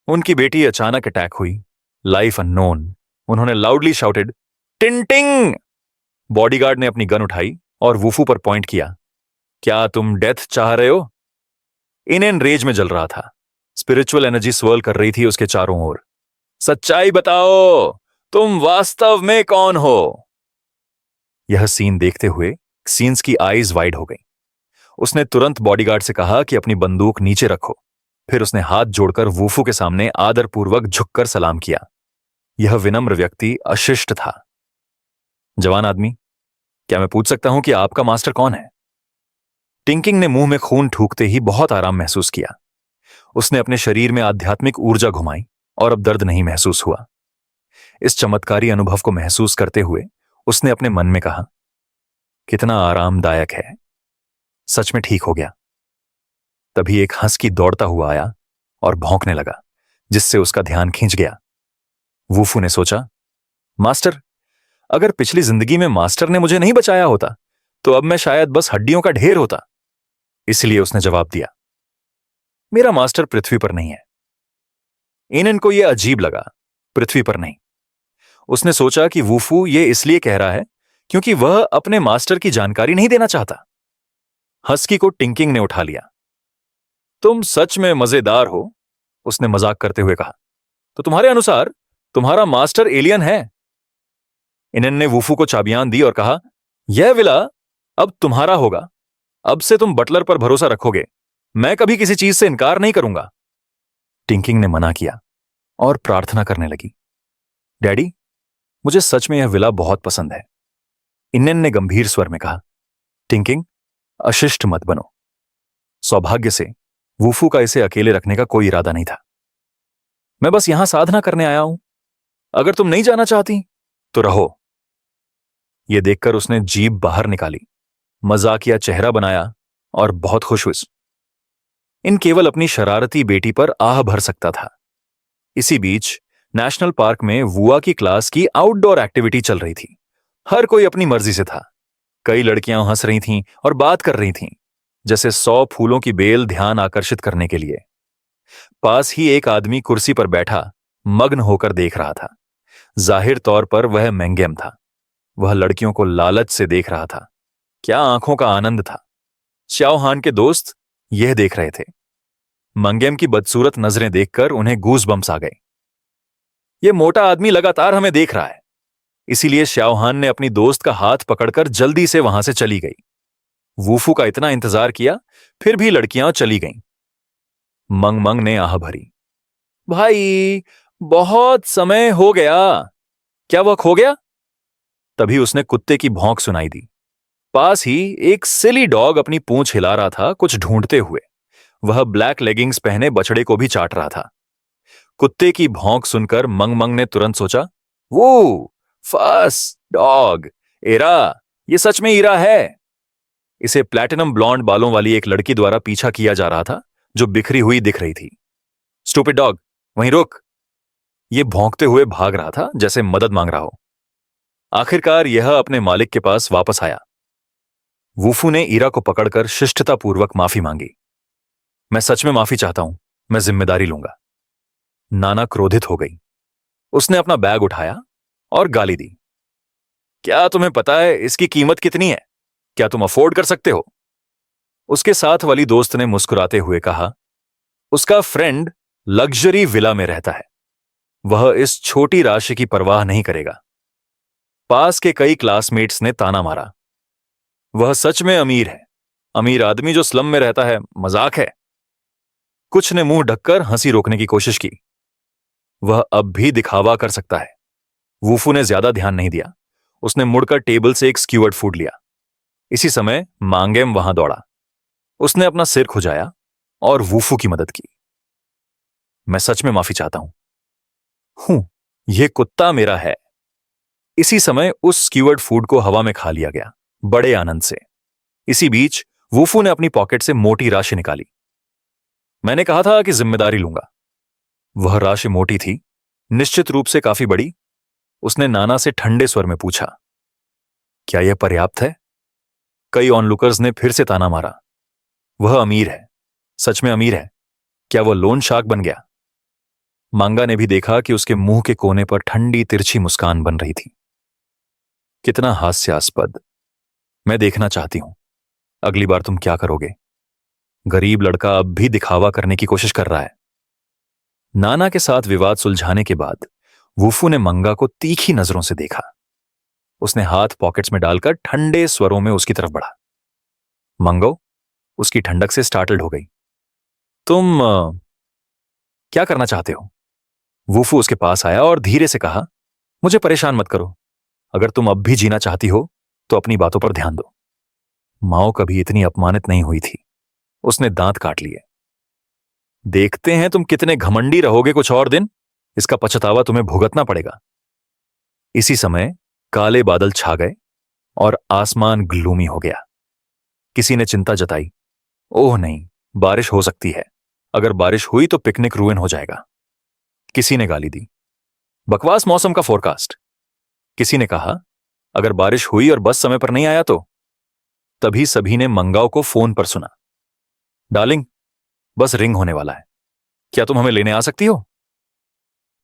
उनकी बेटी अचानक अटैक हुई, लाइफ अननोन। उन्होंने लाउडली शाउटेड, टिंटिंग! बॉडीगार्ड ने अपनी गन उठाई और वूफू पर पॉइंट किया। क्या तुम डेथ चाह रहे हो? इनेन रेज में जल रहा था। स्पिरिचुअल एनर्जी स्वर्ल कर रही थी उसके चारों ओर। सच्चाई बताओ, तुम वास्तव में कौन हो? यह सीन देखते हुए सीन्स की आईज वाइड हो गई। उसने तुरंत बॉडीगार्ड से कहा कि अपनी बंदूक नीचे रखो। फिर उसने हाथ जोड़कर वूफू के सामने आदरपूर्वक झुककर सलाम किया। यह विनम्र व्यक्ति अशिष्ट था। जवान आदमी, क्या मैं पूछ सकता हूं कि आपका मास्टर कौन है? टिंकिंग ने मुंह में खून ठूकते ही बहुत आराम महसूस किया। उसने अपने शरीर में आध्यात्मिक ऊर्जा घुमाई और अब दर्द नहीं महसूस हुआ। इस चमत्कारी अनुभव को महसूस करते हुए उसने अपने मन में कहा, कितना आरामदायक है, सच में ठीक हो गया। तभी एक हस्की दौड़ता हुआ आया और भौंकने लगा, जिससे उसका ध्यान खींच गया। वूफू ने सोचा, मास्टर, अगर पिछली जिंदगी में मास्टर ने मुझे नहीं बचाया होता तो अब मैं शायद बस हड्डियों का ढेर होता। इसलिए उसने जवाब दिया, मेरा मास्टर पृथ्वी पर नहीं है। इनेन को यह अजीब लगा, पृथ्वी पर नहीं। उसने सोचा कि वूफू ये इसलिए कह रहा है क्योंकि वह अपने मास्टर की जानकारी नहीं देना चाहता। हस्की को टिंकिंग ने उठा लिया। तुम सच में मजेदार हो, उसने मजाक करते हुए कहा। तो तुम्हारे अनुसार तुम्हारा मास्टर एलियन है? इनेन ने वूफू को चाबियां दी और कहा, यह विला अब तुम्हारा होगा। अब से तुम बटलर पर भरोसा रखोगे। मैं कभी किसी चीज से इनकार नहीं करूंगा। टिंकिंग ने मना किया और प्रार्थना करने लगी, डैडी, मुझे सच में यह विला बहुत पसंद है। इनेन ने गंभीर स्वर में कहा, टिंकिंग, अशिष्ट मत बनो। सौभाग्य से वूफू का इसे अकेले रखने का कोई इरादा नहीं था। मैं बस यहां साधना करने आया हूं। अगर तुम नहीं जाना चाहती तो रहो। यह देखकर उसने जीभ बाहर निकाली, मजाकिया चेहरा बनाया और बहुत खुश हुई। इन केवल अपनी शरारती बेटी पर आह भर सकता था। इसी बीच नेशनल पार्क में वुआ की क्लास की आउटडोर एक्टिविटी चल रही थी। हर कोई अपनी मर्जी से था। कई लड़कियां हंस रही थीं और बात कर रही थीं, जैसे 100 फूलों की बेल ध्यान आकर्षित करने के लिए। पास ही एक आदमी कुर्सी पर बैठा मग्न होकर देख रहा था। जाहिर तौर पर वह मेंगेम था। वह लड़कियों को लालच से देख रहा था। क्या आंखों का आनंद था। श्याओ हान के दोस्त यह देख रहे थे। मंगेम की बदसूरत नजरें देखकर उन्हें गूज बम्स आ गए। यह मोटा आदमी लगातार हमें देख रहा है। इसीलिए श्याओ हान ने अपनी दोस्त का हाथ पकड़कर जल्दी से वहां से चली गई। वूफू का इतना इंतजार किया, फिर भी लड़कियां चली गईं। मंग मंग ने आह भरी, भाई, बहुत समय हो गया। क्या वह खो गया? तभी उसने कुत्ते की भौंक सुनाई दी। पास ही एक सिली डॉग अपनी पूंछ हिला रहा था, कुछ ढूंढते हुए। वह ब्लैक लेगिंग्स पहने बछड़े को भी चाट रहा था। कुत्ते की भौंक सुनकर मंग मंग ने तुरंत सोचा, वो फास्ट डॉग, एरा, ये सच में ईरा है। इसे प्लैटिनम ब्लॉन्ड बालों वाली एक लड़की द्वारा पीछा किया जा रहा था, जो बिखरी हुई दिख रही थी। स्टूपिड डॉग, वहीं रुक। यह भौंकते हुए भाग रहा था, जैसे मदद मांग रहा हो। आखिरकार यह अपने मालिक के पास वापस आया। वूफू ने ईरा को पकड़कर शिष्टतापूर्वक माफी मांगी। मैं सच में माफी चाहता हूं, मैं जिम्मेदारी लूंगा। नाना क्रोधित हो गई। उसने अपना बैग उठाया और गाली दी। क्या तुम्हें पता है इसकी कीमत कितनी है? क्या तुम अफोर्ड कर सकते हो? उसके साथ वाली दोस्त ने मुस्कुराते हुए कहा, उसका फ्रेंड लग्जरी विला में रहता है। वह इस छोटी राशि की परवाह नहीं करेगा। पास के कई क्लासमेट्स ने ताना मारा, वह सच में अमीर है। अमीर आदमी जो स्लम में रहता है, मजाक है। कुछ ने मुंह ढककर हंसी रोकने की कोशिश की। वह अब भी दिखावा कर सकता है। वूफू ने ज्यादा ध्यान नहीं दिया। उसने मुड़कर टेबल से एक स्क्यूअर्ड फूड लिया। इसी समय मांगेम वहां दौड़ा। उसने अपना सिर खुजाया और वूफू की मदद की। मैं सच में माफी चाहता हूं, यह कुत्ता मेरा है। इसी समय उस स्क्यूअर्ड फूड को हवा में खा लिया गया, बड़े आनंद से। इसी बीच वूफू ने अपनी पॉकेट से मोटी राशि निकाली। मैंने कहा था कि जिम्मेदारी लूंगा। वह राशि मोटी थी, निश्चित रूप से काफी बड़ी। उसने नाना से ठंडे स्वर में पूछा, क्या यह पर्याप्त है? कई ऑनलुकर्स ने फिर से ताना मारा। वह अमीर है, सच में अमीर है। क्या वह लोन शार्क बन गया? मांगा ने भी देखा कि उसके मुंह के कोने पर ठंडी तिरछी मुस्कान बन रही थी। कितना हास्यास्पद। मैं देखना चाहती हूं अगली बार तुम क्या करोगे। गरीब लड़का अब भी दिखावा करने की कोशिश कर रहा है। नाना के साथ विवाद सुलझाने के बाद वूफू ने मंगा को तीखी नजरों से देखा। उसने हाथ पॉकेट्स में डालकर ठंडे स्वरों में उसकी तरफ बढ़ा। मंगो उसकी ठंडक से स्टार्टल्ड हो गई। तुम क्या करना चाहते हो? वूफू उसके पास आया और धीरे से कहा, मुझे परेशान मत करो। अगर तुम अब भी जीना चाहती हो तो अपनी बातों पर ध्यान दो। माओ कभी इतनी अपमानित नहीं हुई थी। उसने दांत काट लिए। देखते हैं तुम कितने घमंडी रहोगे कुछ और दिन। इसका पछतावा तुम्हें भुगतना पड़ेगा। इसी समय काले बादल छा गए और आसमान ग्लूमी हो गया। किसी ने चिंता जताई, ओह नहीं, बारिश हो सकती है। अगर बारिश हुई तो पिकनिक रुइन हो जाएगा। किसी ने गाली दी, बकवास मौसम का फोरकास्ट। किसी ने कहा, अगर बारिश हुई और बस समय पर नहीं आया तो। तभी सभी ने मंगाओ को फोन पर सुना, डार्लिंग, बस रिंग होने वाला है। क्या तुम हमें लेने आ सकती हो?